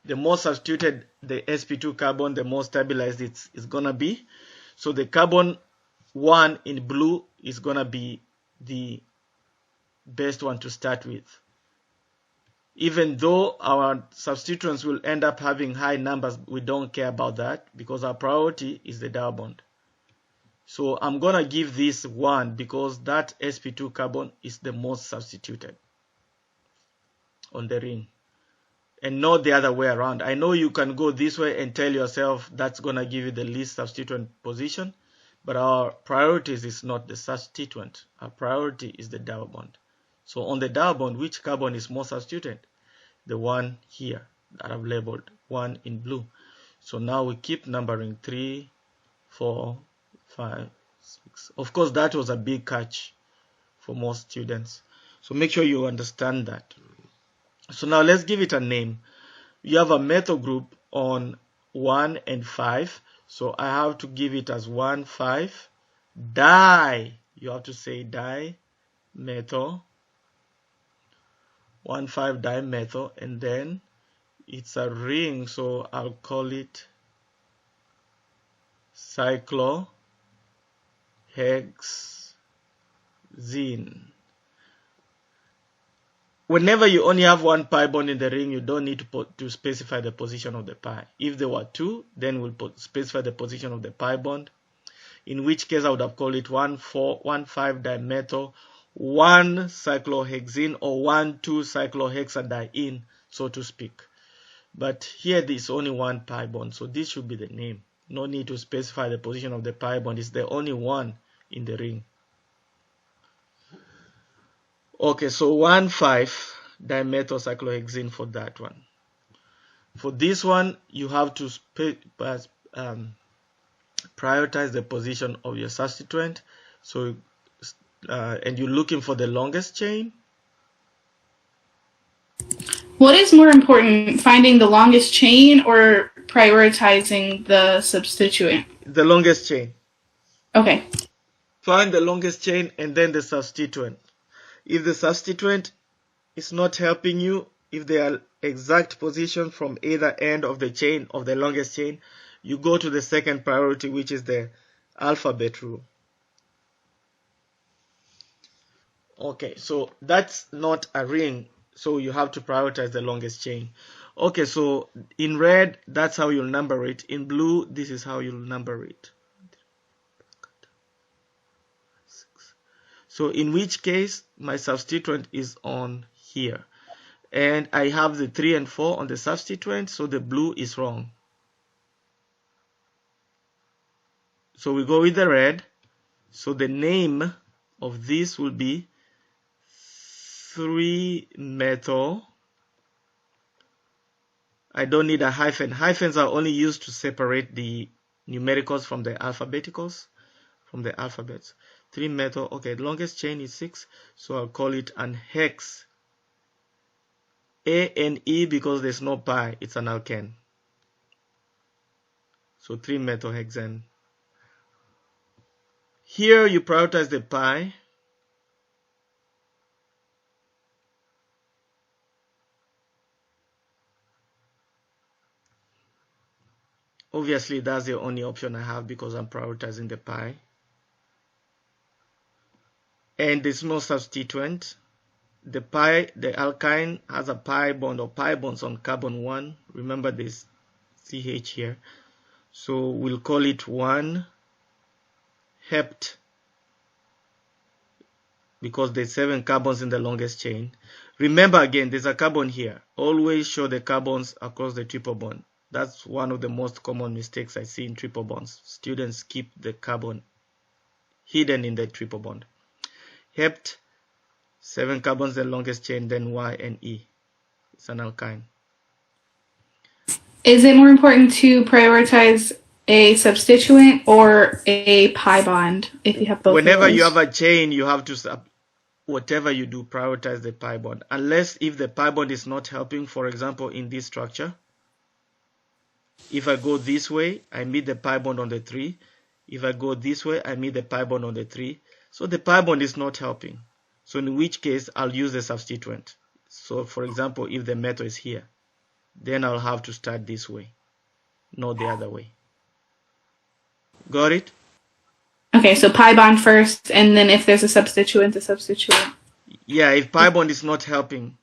The more substituted the sp2 carbon, the more stabilized it's gonna be. So the carbon 1 in blue is gonna be the best one to start with. Even though our substituents will end up having high numbers, we don't care about that because our priority is the double bond. So I'm gonna give this 1 because that sp2 carbon is the most substituted on the ring, and not the other way around. I know you can go this way and tell yourself that's gonna give you the least substituent position, but our priorities is not the substituent. Our priority is the double bond. So on the double bond, which carbon is more substituted? The one here that I've labeled 1 in blue. So now we keep numbering 3, 4, 5, 6. Of course, that was a big catch for most students. So make sure you understand that. So now let's give it a name. You have a methyl group on 1 and 5. So I have to give it as 1, 5. Di. You have to say di methyl. 1, 5 dimethyl, and then it's a ring, so I'll call it cyclohexene. Whenever you only have one pi bond in the ring, you don't need to specify the position of the pi. If there were 2, then we'll specify the position of the pi bond, in which case I would have called it 1, 4, 1, 5 dimethyl, 1 cyclohexene, or 1, 2 cyclohexadiene, so to speak. But here there's only one pi bond, so this should be the name. No need to specify the position of the pi bond. It's the only one in the ring. Okay, so 1, 5 dimethyl cyclohexene for that one. For this one, you have to prioritize the position of your substituent. So, and you're looking for the longest chain. What is more important, finding the longest chain or prioritizing the substituent? The longest chain. Okay. Find the longest chain and then the substituent. If the substituent is not helping you, if they are exact position from either end of the chain, of the longest chain, you go to the second priority, which is the alphabet rule. Okay, so that's not a ring, so you have to prioritize the longest chain. Okay, so in red, that's how you'll number it. In blue, this is how you'll number it. So in which case, my substituent is on here. And I have the 3 and 4 on the substituent, so the blue is wrong. So we go with the red. So the name of this will be 3-methyl. I don't need a hyphen. Hyphens are only used to separate the numericals from the alphabeticals, from the alphabets. 3-methyl. Okay, the longest chain is 6, so I'll call it an hex. A and E because there's no pi, it's an alkane. So 3-methyl-hexane. Here you prioritize the pi. Obviously, that's the only option I have because I'm prioritizing the pi. And there's no substituent. The pi, the alkyne has a pi bond or pi bonds on carbon 1. Remember this CH here. So we'll call it 1 hept because there's 7 carbons in the longest chain. Remember again, there's a carbon here. Always show the carbons across the triple bond. That's one of the most common mistakes I see in triple bonds. Students keep the carbon hidden in the triple bond. Hept, 7 carbons in the longest chain, then Y and E. It's an alkyne. Is it more important to prioritize a substituent or a pi bond if you have both? Whenever of those? you have a chain, you have to, whatever you do, prioritize the pi bond. Unless if the pi bond is not helping, for example, in this structure, if I go this way, I meet the pi bond on the 3. If I go this way, I meet the pi bond on the 3. So the pi bond is not helping. So in which case, I'll use the substituent. So for example, if the methyl is here, then I'll have to start this way, not the other way. Got it? Okay, so pi bond first, and then if there's a substituent, the substituent. Yeah, if pi bond is not helping,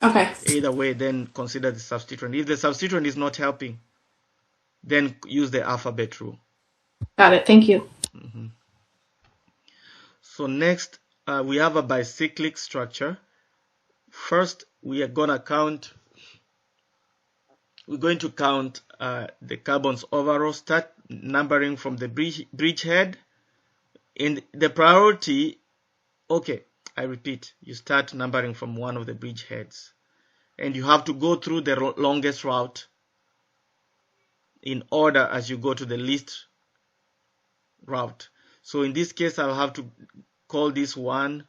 Okay. either way, then consider the substituent. If the substituent is not helping, then use the alphabet rule. Got it. Thank you. So next, we have a bicyclic structure. First, we are gonna count. We're going to count the carbons overall. Start numbering from the bridgehead. In the priority, okay, I repeat, you start numbering from one of the bridgeheads, and you have to go through the longest route in order as you go to the least route. So in this case, I'll have to call this 1,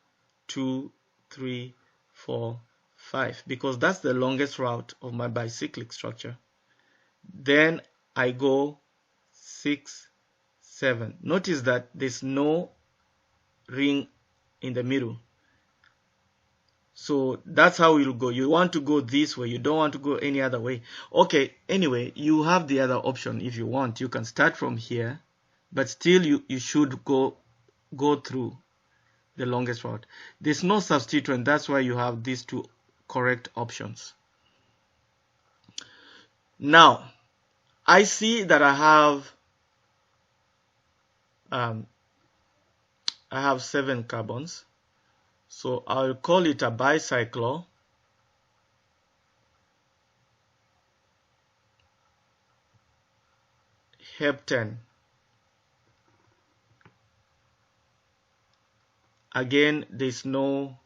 2, 3, 4, 5 because that's the longest route of my bicyclic structure. Then I go 6, 7. Notice that there's no ring in the middle. So that's how you'll go. You want to go this way. You don't want to go any other way. Okay, anyway, you have the other option if you want. You can start from here, but still you should go through the longest route. There's no substituent. That's why you have these two correct options. Now, I see that I have 7 carbons. So I'll call it a bicyclo. Heptane. Again, there's no,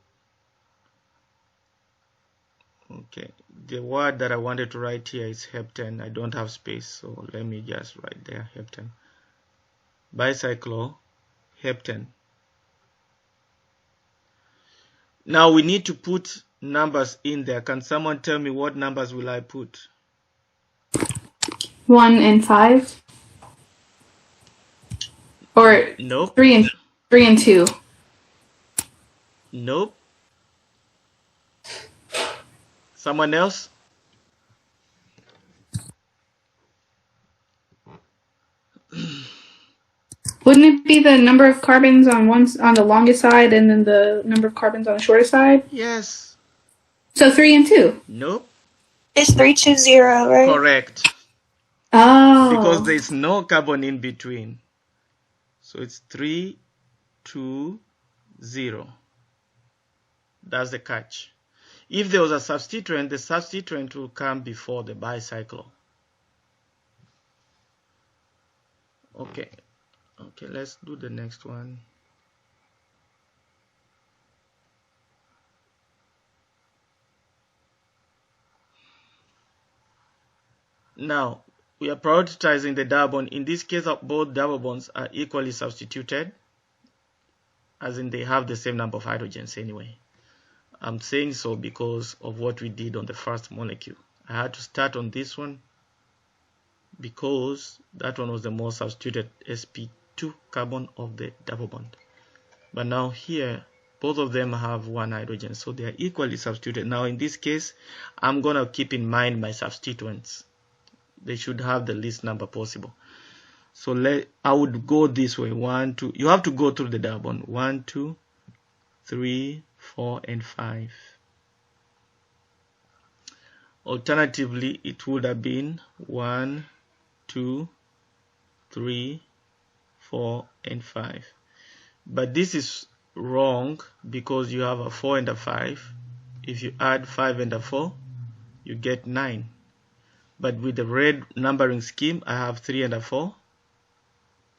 okay, the word that I wanted to write here is heptane. I don't have space, so let me just write there, heptane. Bicyclo, heptane. Now we need to put numbers in there. Can someone tell me what numbers will I put? 1 and 5? Or Nope. 3 and 2? Nope. Someone else? Wouldn't it be the number of carbons on the longest side and then the number of carbons on the shortest side? Yes. So 3 and 2? Nope. It's 320, right? Correct. Oh. Because there is no carbon in between. So it's 320. That's the catch. If there was a substituent, the substituent will come before the bicycle. Okay, let's do the next one. Now, we are prioritizing the double bond. In this case, both double bonds are equally substituted, as in they have the same number of hydrogens anyway. I'm saying so because of what we did on the first molecule. I had to start on this one because that one was the most substituted sp2 carbon of the double bond. But now here, both of them have one hydrogen, so they are equally substituted. Now in this case, I'm going to keep in mind my substituents. They should have the least number possible. So I would go this way. 1, 2. You have to go through the double bond. 1, 2, 3, 4, and 5. Alternatively, it would have been 1, 2, 3, 4, and 5. But this is wrong because you have a 4 and a 5. If you add 5 and a 4, you get 9. But with the red numbering scheme, I have 3 and a 4.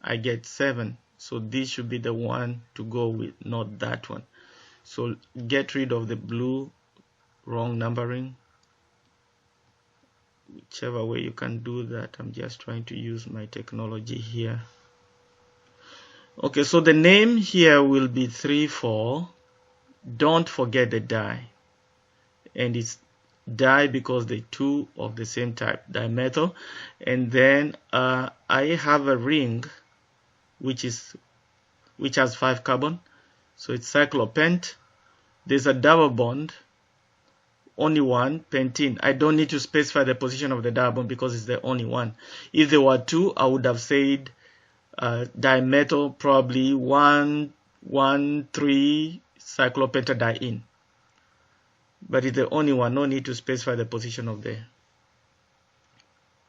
I get 7. So this should be the one to go with, not that one. So get rid of the blue wrong numbering. Whichever way you can do that. I'm just trying to use my technology here. Okay, so the name here will be 3, 4. Don't forget the di. And it's di because they're two of the same type, dimethyl. And then I have a ring which has 5 carbon. So it's cyclopent. There's a double bond, only one, pentene. I don't need to specify the position of the double bond because it's the only one. If there were 2, I would have said dimethyl, probably 1, 1, 3 cyclopentadiene. But it's the only one, no need to specify the position of the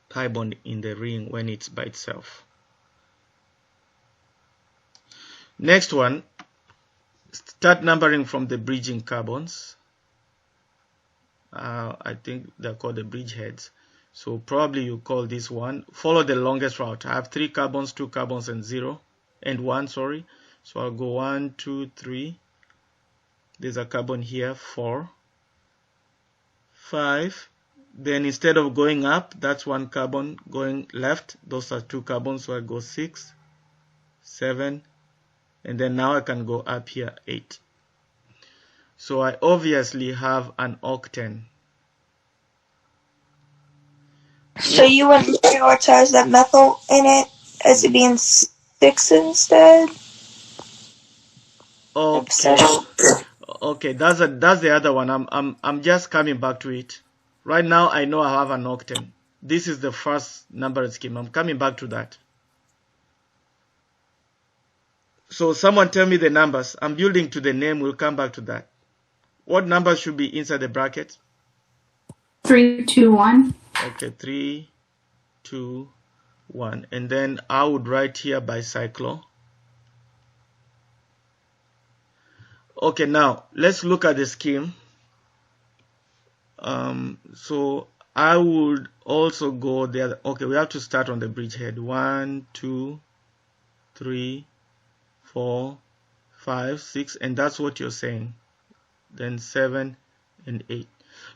pi bond in the ring when it's by itself. Next one, start numbering from the bridging carbons. I think they're called the bridgeheads. So probably you call this one, follow the longest route. I have 3 carbons, 2 carbons, and 1, sorry. So I'll go 1, 2, 3. There's a carbon here, 4, 5. Then instead of going up, that's 1 carbon going left. Those are 2 carbons, so I go 6, 7, and then now I can go up here, 8. So I obviously have an octane. So you wouldn't prioritize that methyl in it as it being 6 instead? Okay, that's the other one. I'm just coming back to it. Right now I know I have an octane. This is the first numbered scheme. I'm coming back to that. So someone tell me the numbers. I'm building to the name. We'll come back to that. What numbers should be inside the bracket? 3, 2, 1. Okay, 3, 2, 1. And then I would write here bicyclo. Okay, now let's look at the scheme. So I would also go there. Okay, we have to start on the bridgehead. 1, 2, 3, 4, 5, 6, and that's what you're saying. Then 7 and 8.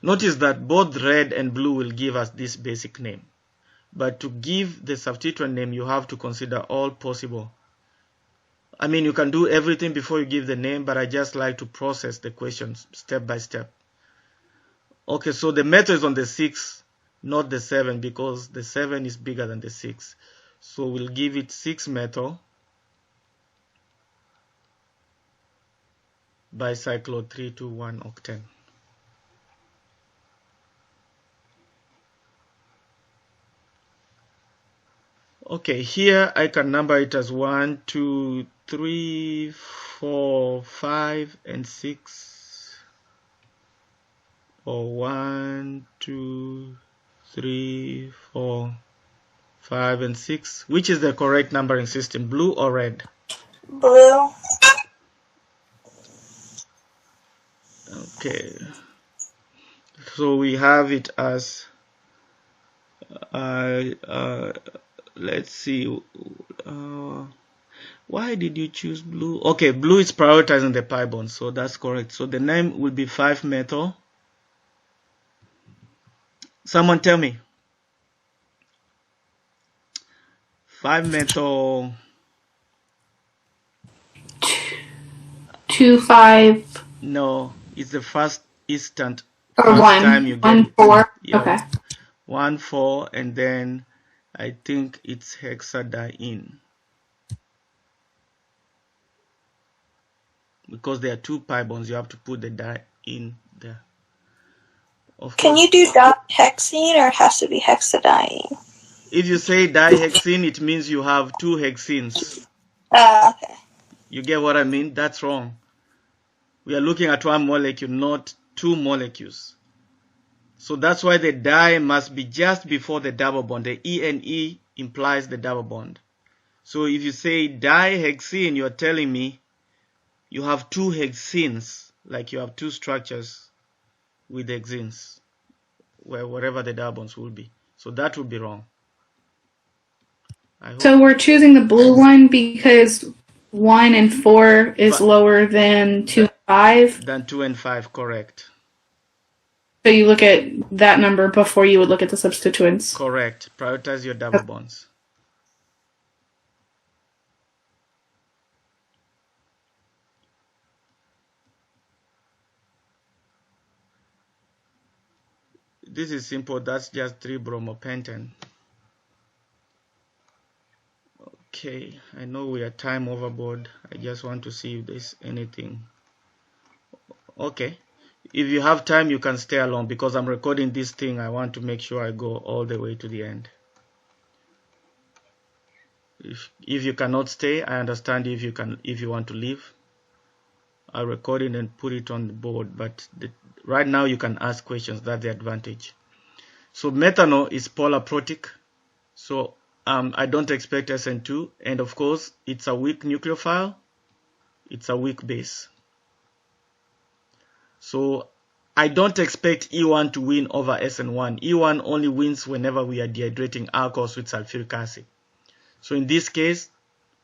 Notice that both red and blue will give us this basic name. But to give the substituent name, you have to consider all possible. I mean, you can do everything before you give the name, but I just like to process the questions step by step. Okay, so the methyl is on the 6, not the 7, because the 7 is bigger than the 6. So we'll give it 6-methyl bicyclo 3,2,1-octane. Okay, here I can number it as 1, 2, 3, 4, 5, and 6. for 1, 2, 3, 4, 5, and 6. Which is the correct numbering system, blue or red? Blue. Okay. So we have it as, let's see, why did you choose blue? Okay, blue is prioritizing the pi bond, so that's correct. So the name will be 5-methyl. Someone tell me. 5-methyl. 2,5. No, it's the first instant. Or First 1. time you get 1, it. 4. Yeah, Okay. 1, 4, and then I think it's hexadiene. Because there are 2 pi bonds, you have to put the di in there. Can you do dihexene or it has to be hexadiene? If you say dihexene, it means you have 2 hexenes. Okay. You get what I mean? That's wrong. We are looking at 1 molecule, not 2 molecules. So that's why the di must be just before the double bond. The E implies the double bond. So if you say dihexene, you're telling me you have 2 hexenes, like you have 2 structures with hexenes, wherever the double bonds will be. So that would be wrong. So we're choosing the blue one because 1 and 4 is lower than 2 and 5? Than 2 and 5, correct. So you look at that number before you would look at the substituents. Correct. Prioritize your double bonds. This is simple. That's just 3-bromopentane. Okay, I know we are time overboard. I just want to see if there's anything. Okay, if you have time, you can stay along because I'm recording this thing. I want to make sure I go all the way to the end. If you cannot stay, I understand. If you want to leave, I'll record it and put it on the board. But right now, you can ask questions. That's the advantage. So methanol is polar protic. So I don't expect SN2, and of course it's a weak nucleophile, it's a weak base. So I don't expect E1 to win over SN1. E1 only wins whenever we are dehydrating alcohols with sulfuric acid. So in this case,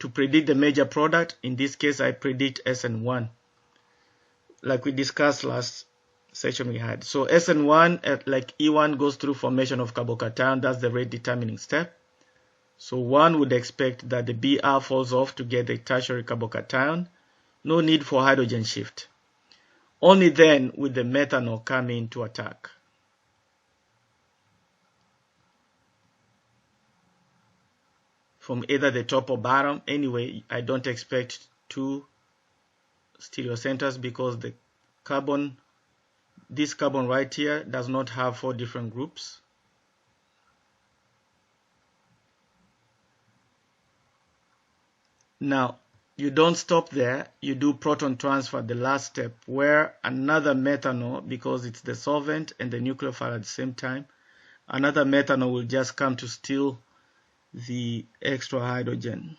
to predict the major product, in this case I predict SN1, like we discussed last session we had. So SN1, like E1, goes through formation of carbocation. That's the rate determining step. So one would expect that the Br falls off to get the tertiary carbocation. No need for hydrogen shift. Only then will the methanol come in to attack. From either the top or bottom. Anyway, I don't expect 2 stereocenters because the carbon, this carbon right here, does not have 4 different groups. Now, you don't stop there. You do proton transfer, the last step, where another methanol, because it's the solvent and the nucleophile at the same time, another methanol will just come to steal the extra hydrogen.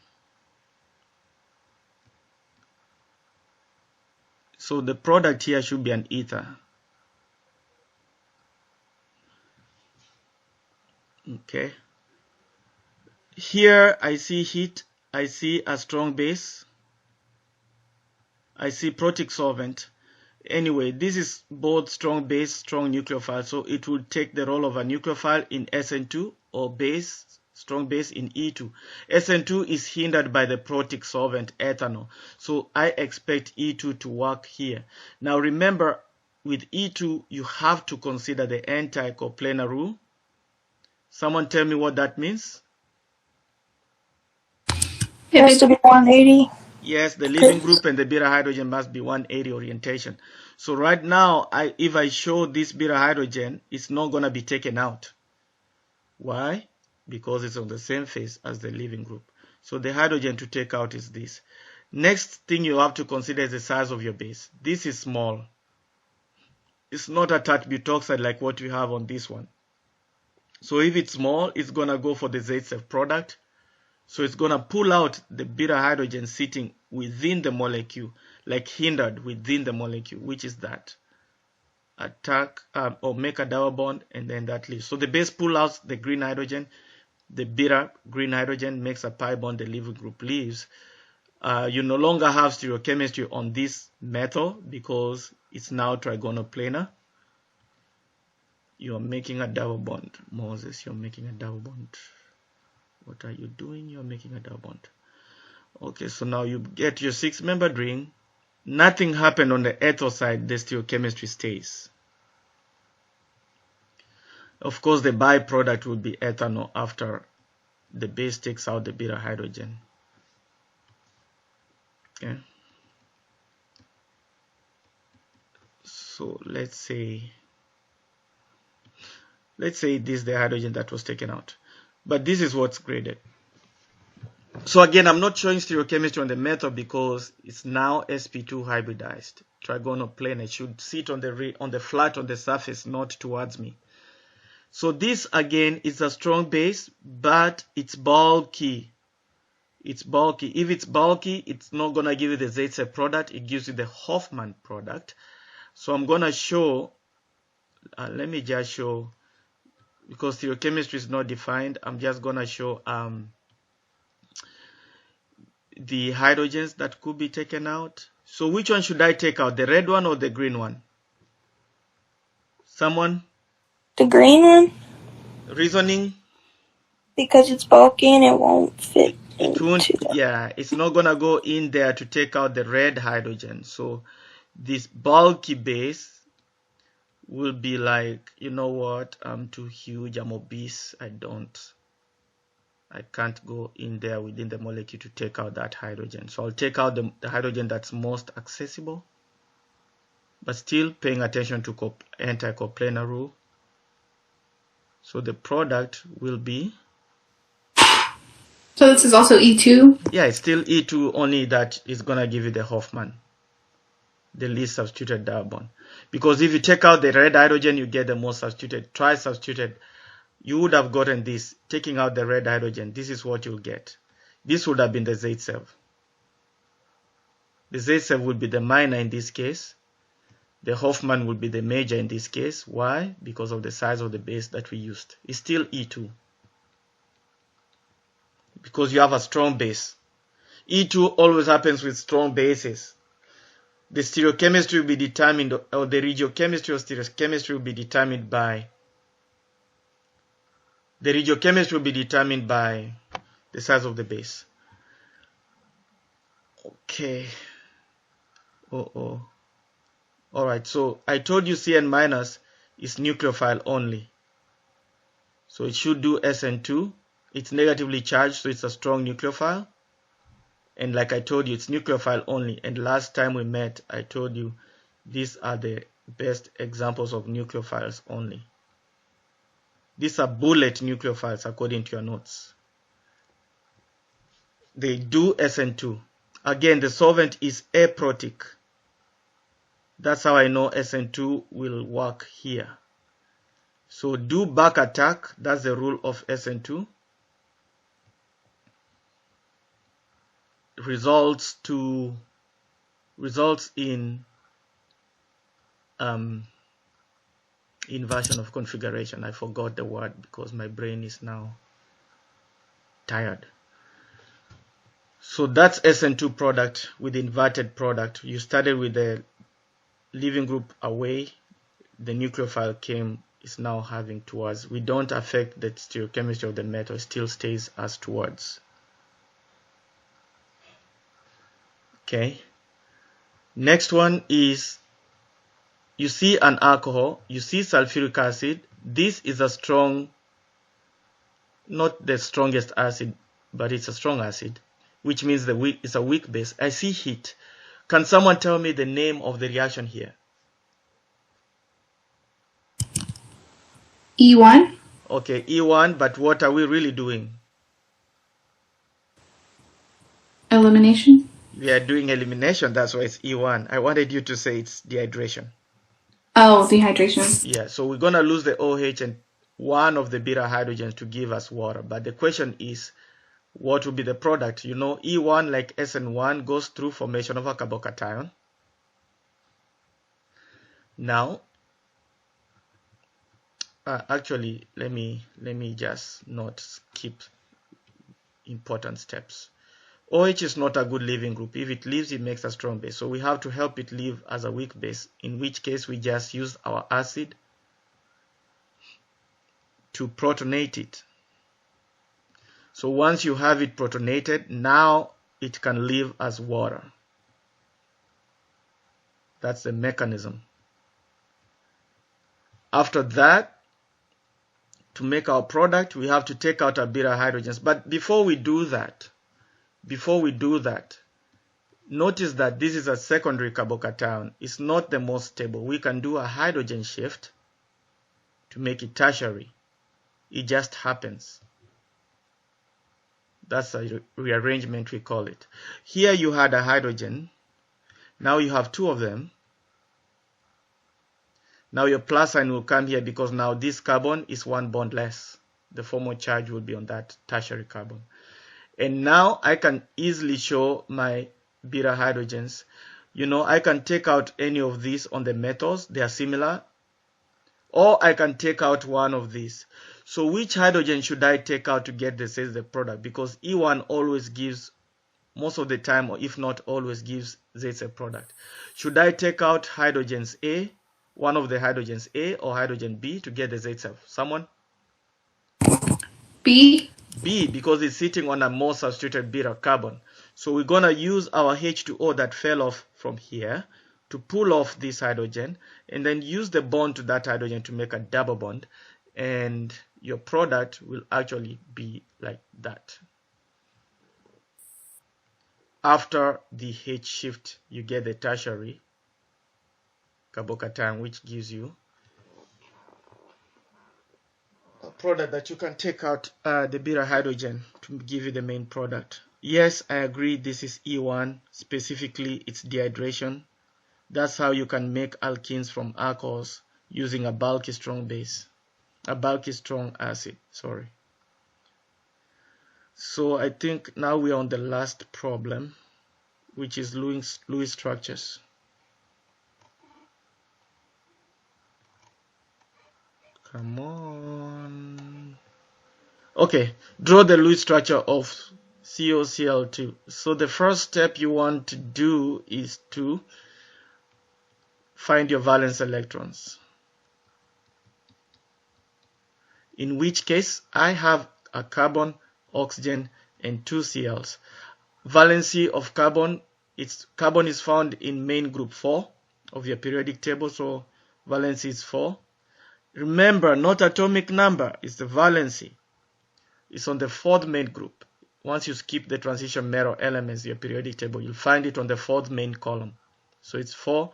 So the product here should be an ether. Okay. Here I see heat. I see a strong base. I see protic solvent. Anyway, this is both strong base, strong nucleophile, so it will take the role of a nucleophile in SN2 or base, strong base in E2. SN2 is hindered by the protic solvent ethanol, so I expect E2 to work here. Now remember, with E2, you have to consider the anti-coplanar rule. Someone tell me what that means? It has to be 180. Yes, the leaving group and the beta hydrogen must be 180 orientation. So right now, if I show this beta hydrogen, it's not going to be taken out. Why? Because it's on the same phase as the leaving group. So the hydrogen to take out is this. Next thing you have to consider is the size of your base. This is small. it's not attached butoxide like what we have on this one. So if it's small, it's gonna go for the ZSF product. So it's gonna pull out the beta hydrogen sitting within the molecule, like hindered within the molecule, which is that attack or make a double bond, and then that leaves. So the base pull out the green hydrogen, the beta green hydrogen makes a pi bond, the leaving group leaves. You no longer have stereochemistry on this methyl because it's now trigonoplanar. You're making a double bond. Moses, you're making a double bond. What are you doing? You're making a double bond. Okay, so now you get your 6-membered ring. Nothing happened on the ethyl side. The stereochemistry stays. Of course, the byproduct will be ethanol after the base takes out the beta hydrogen. Okay. So let's say this is the hydrogen that was taken out. But this is what's graded. So again, I'm not showing stereochemistry on the methyl because it's now sp2 hybridized. Trigonoplanar. It should sit on the flat on the surface, not towards me. So this again is a strong base, but it's bulky. It's bulky. If it's bulky, it's not gonna give you the ZSF product. It gives you the Hoffman product. So I'm gonna show. Let me just show, because stereochemistry is not defined. I'm just gonna show the hydrogens that could be taken out. So which one should I take out? The red one or the green one? Someone? The green one? Reasoning? Because it's bulky and it won't fit. It won't, yeah, it's not gonna go in there to take out the red hydrogen. So this bulky base will be like, you know what, I'm too huge, I'm obese, I can't go in there within the molecule to take out that hydrogen. So I'll take out the hydrogen that's most accessible, but still paying attention to anti-coplanar rule. So the product will be... So this is also E2? Yeah, it's still E2, only that is going to give you the Hoffman, the least substituted double bond. Because if you take out the red hydrogen, you get the most substituted. Try substituted. You would have gotten this. Taking out the red hydrogen, this is what you'll get. This would have been the ZSEV. The ZSEV would be the minor in this case. The Hoffman would be the major in this case. Why? Because of the size of the base that we used. It's still E2. Because you have a strong base. E2 always happens with strong bases. The stereochemistry will be determined, or the regiochemistry or stereochemistry will be determined by... The regiochemistry will be determined by the size of the base. Okay. Alright, so I told you Cn minus is nucleophile only. So it should do SN2. It's negatively charged, so it's a strong nucleophile. And like I told you, it's nucleophile only. And last time we met, I told you these are the best examples of nucleophiles only. These are bullet nucleophiles according to your notes. They do SN2. Again, the solvent is aprotic. That's how I know SN2 will work here. So do back attack. That's the rule of SN2. Results in inversion of configuration. I forgot the word because my brain is now tired. So that's SN2 product with inverted product. You started with the leaving group away, the nucleophile is now having towards. We don't affect the stereochemistry of the metal, it still stays as towards. Okay. Next one is, you see an alcohol, you see sulfuric acid. This is a strong, not the strongest acid, but it's a strong acid, which means it's a weak base. I see heat. Can someone tell me the name of the reaction here? E1? Okay, E1, but what are we really doing? Elimination? We are doing elimination, that's why it's E1. I wanted you to say it's dehydration. Oh, dehydration. Yeah, so we're going to lose the OH and one of the beta hydrogens to give us water. But the question is, what will be the product? You know, E1 like SN1 goes through formation of a carbocation. Now, actually, let me just not skip important steps. OH is not a good leaving group. If it leaves, it makes a strong base. So we have to help it leave as a weak base, in which case we just use our acid to protonate it. So once you have it protonated, now it can leave as water. That's the mechanism. After that, to make our product, we have to take out our beta hydrogens. But before we do that, notice that this is a secondary carbocation. It's not the most stable. We can do a hydrogen shift to make it tertiary. It just happens. That's a rearrangement, we call it. Here you had a hydrogen. Now you have two of them. Now your plus sign will come here because now this carbon is one bond less. The formal charge will be on that tertiary carbon. And now I can easily show my beta hydrogens. You know, I can take out any of these on the metals. They are similar. Or I can take out one of these. So which hydrogen should I take out to get the product? Because E1 always gives, most of the time, or if not always gives Z product. Should I take out hydrogens A, one of the hydrogens A, or hydrogen B to get the Z-self? Someone? B. B, because it's sitting on a more substituted beta carbon. So we're going to use our H2O that fell off from here to pull off this hydrogen and then use the bond to that hydrogen to make a double bond. And your product will actually be like that. After the H shift, you get the tertiary carbocation, which gives you a product that you can take out the beta hydrogen to give you the main product. Yes, I agree, this is E1, specifically it's dehydration. That's how you can make alkenes from alcohols using a bulky strong base, a bulky strong acid, sorry. So I think now we are on the last problem, which is Lewis structures. Come on. Okay, draw the Lewis structure of COCl2. So the first step you want to do is to find your valence electrons. In which case, I have a carbon, oxygen, and two Cls. Valency of carbon, carbon is found in main group 4 of your periodic table, so valency is 4. Remember, not atomic number, it's the valency. It's on the 4th main group. Once you skip the transition metal elements, your periodic table, you'll find it on the 4th main column. So it's 4.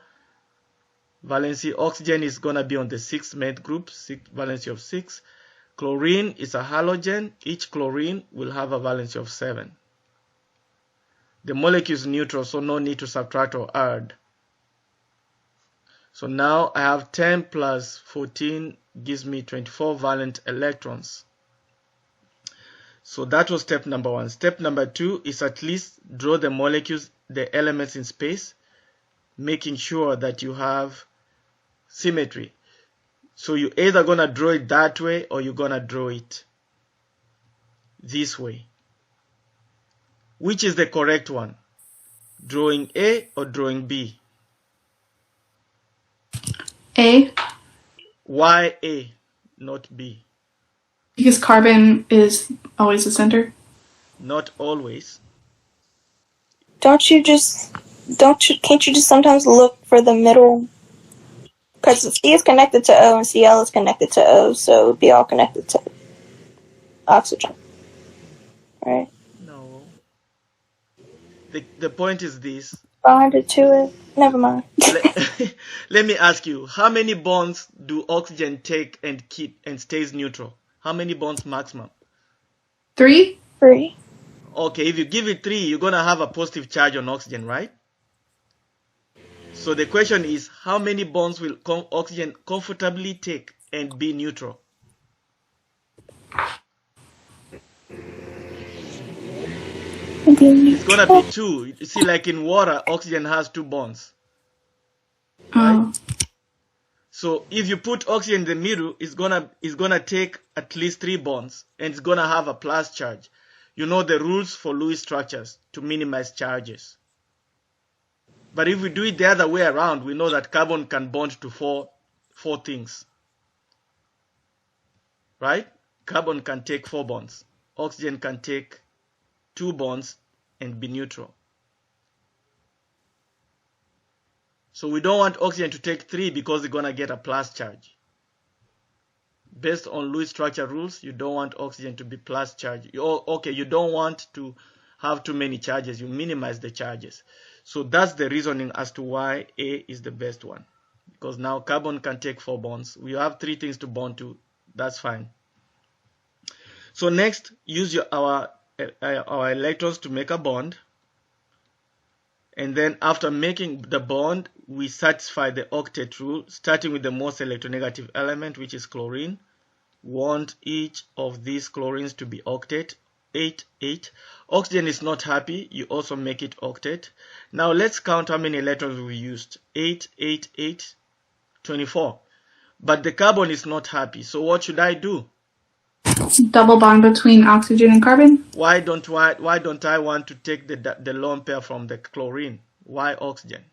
Valency oxygen is going to be on the 6th main group, valency of 6. Chlorine is a halogen. Each chlorine will have a valency of 7. The molecule is neutral, so no need to subtract or add. So now I have 10 plus 14 gives me 24 valent electrons. So that was step number 1. Step number 2 is at least draw the molecules, the elements in space, making sure that you have symmetry. So you're either going to draw it that way or you're going to draw it this way. Which is the correct one? Drawing A or drawing B? A. Why A, not B? Because carbon is always the center. Not always. Can't you just sometimes look for the middle? Because C is connected to O and Cl is connected to O, so it would be all connected to oxygen. Right? No. The point is this. Bonded to it. Never mind. Let me ask you, how many bonds do oxygen take and keep and stays neutral? How many bonds maximum? 3. 3. Okay, if you give it 3, you're going to have a positive charge on oxygen, right? So the question is, how many bonds will oxygen comfortably take and be neutral? It's gonna be 2. You see, like in water, oxygen has 2 bonds, right? So if you put oxygen in the middle, it's gonna take at least 3 bonds, and it's gonna have a plus charge. You know the rules for Lewis structures to minimize charges. But if we do it the other way around, we know that carbon can bond to four things, right? Carbon can take 4 bonds. Oxygen can take 2 bonds and be neutral. So we don't want oxygen to take 3 because it's gonna get a plus charge. Based on Lewis structure rules, you don't want oxygen to be plus charge. You don't want to have too many charges. You minimize the charges. So that's the reasoning as to why A is the best one. Because now carbon can take 4 bonds. We have 3 things to bond to. That's fine. So next, use our electrons to make a bond. And then after making the bond, we satisfy the octet rule, starting with the most electronegative element, which is chlorine. Want each of these chlorines to be octet, 8, 8. Oxygen is not happy, you also make it octet. Now let's count how many electrons we used. 8, 8, 8, 24. But the carbon is not happy, so what should I do? Double bond between oxygen and carbon. Why don't I want to take the lone pair from the chlorine? Why oxygen?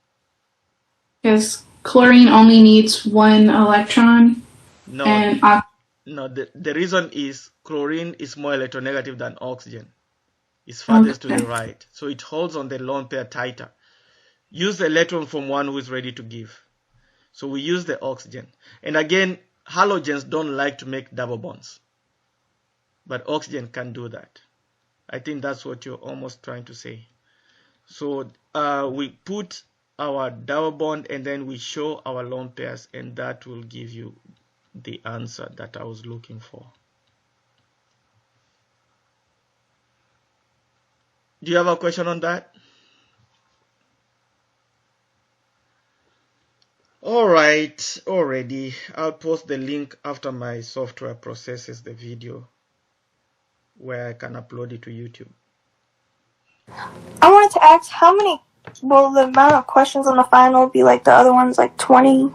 Because chlorine only needs 1 electron. No, and the reason is chlorine is more electronegative than oxygen. It's farthest to the right, so it holds on the lone pair tighter. Use the electron from one who is ready to give. So we use the oxygen. And again, halogens don't like to make double bonds, but oxygen can do that. I think that's what you're almost trying to say. So we put our double bond and then we show our lone pairs, and that will give you the answer that I was looking for. Do you have a question on that? Alright, already. I'll post the link after my software processes the video where I can upload it to YouTube. I wanted to ask how many, will the amount of questions on the final be like the other ones, like 20?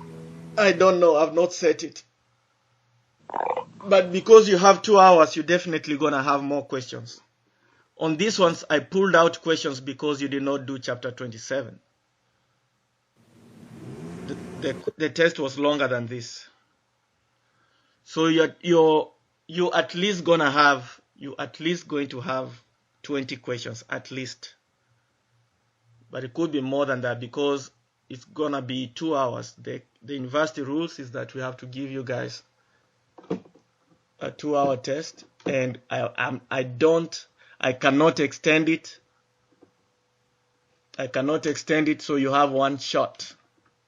I don't know, I've not set it. But because you have 2 hours, you're definitely gonna have more questions. On these ones, I pulled out questions because you did not do chapter 27. The test was longer than this. So you're at least going to have 20 questions at least. But it could be more than that because it's going to be 2 hours. The university rules is that we have to give you guys a 2-hour test, and I cannot extend it. So you have 1 shot.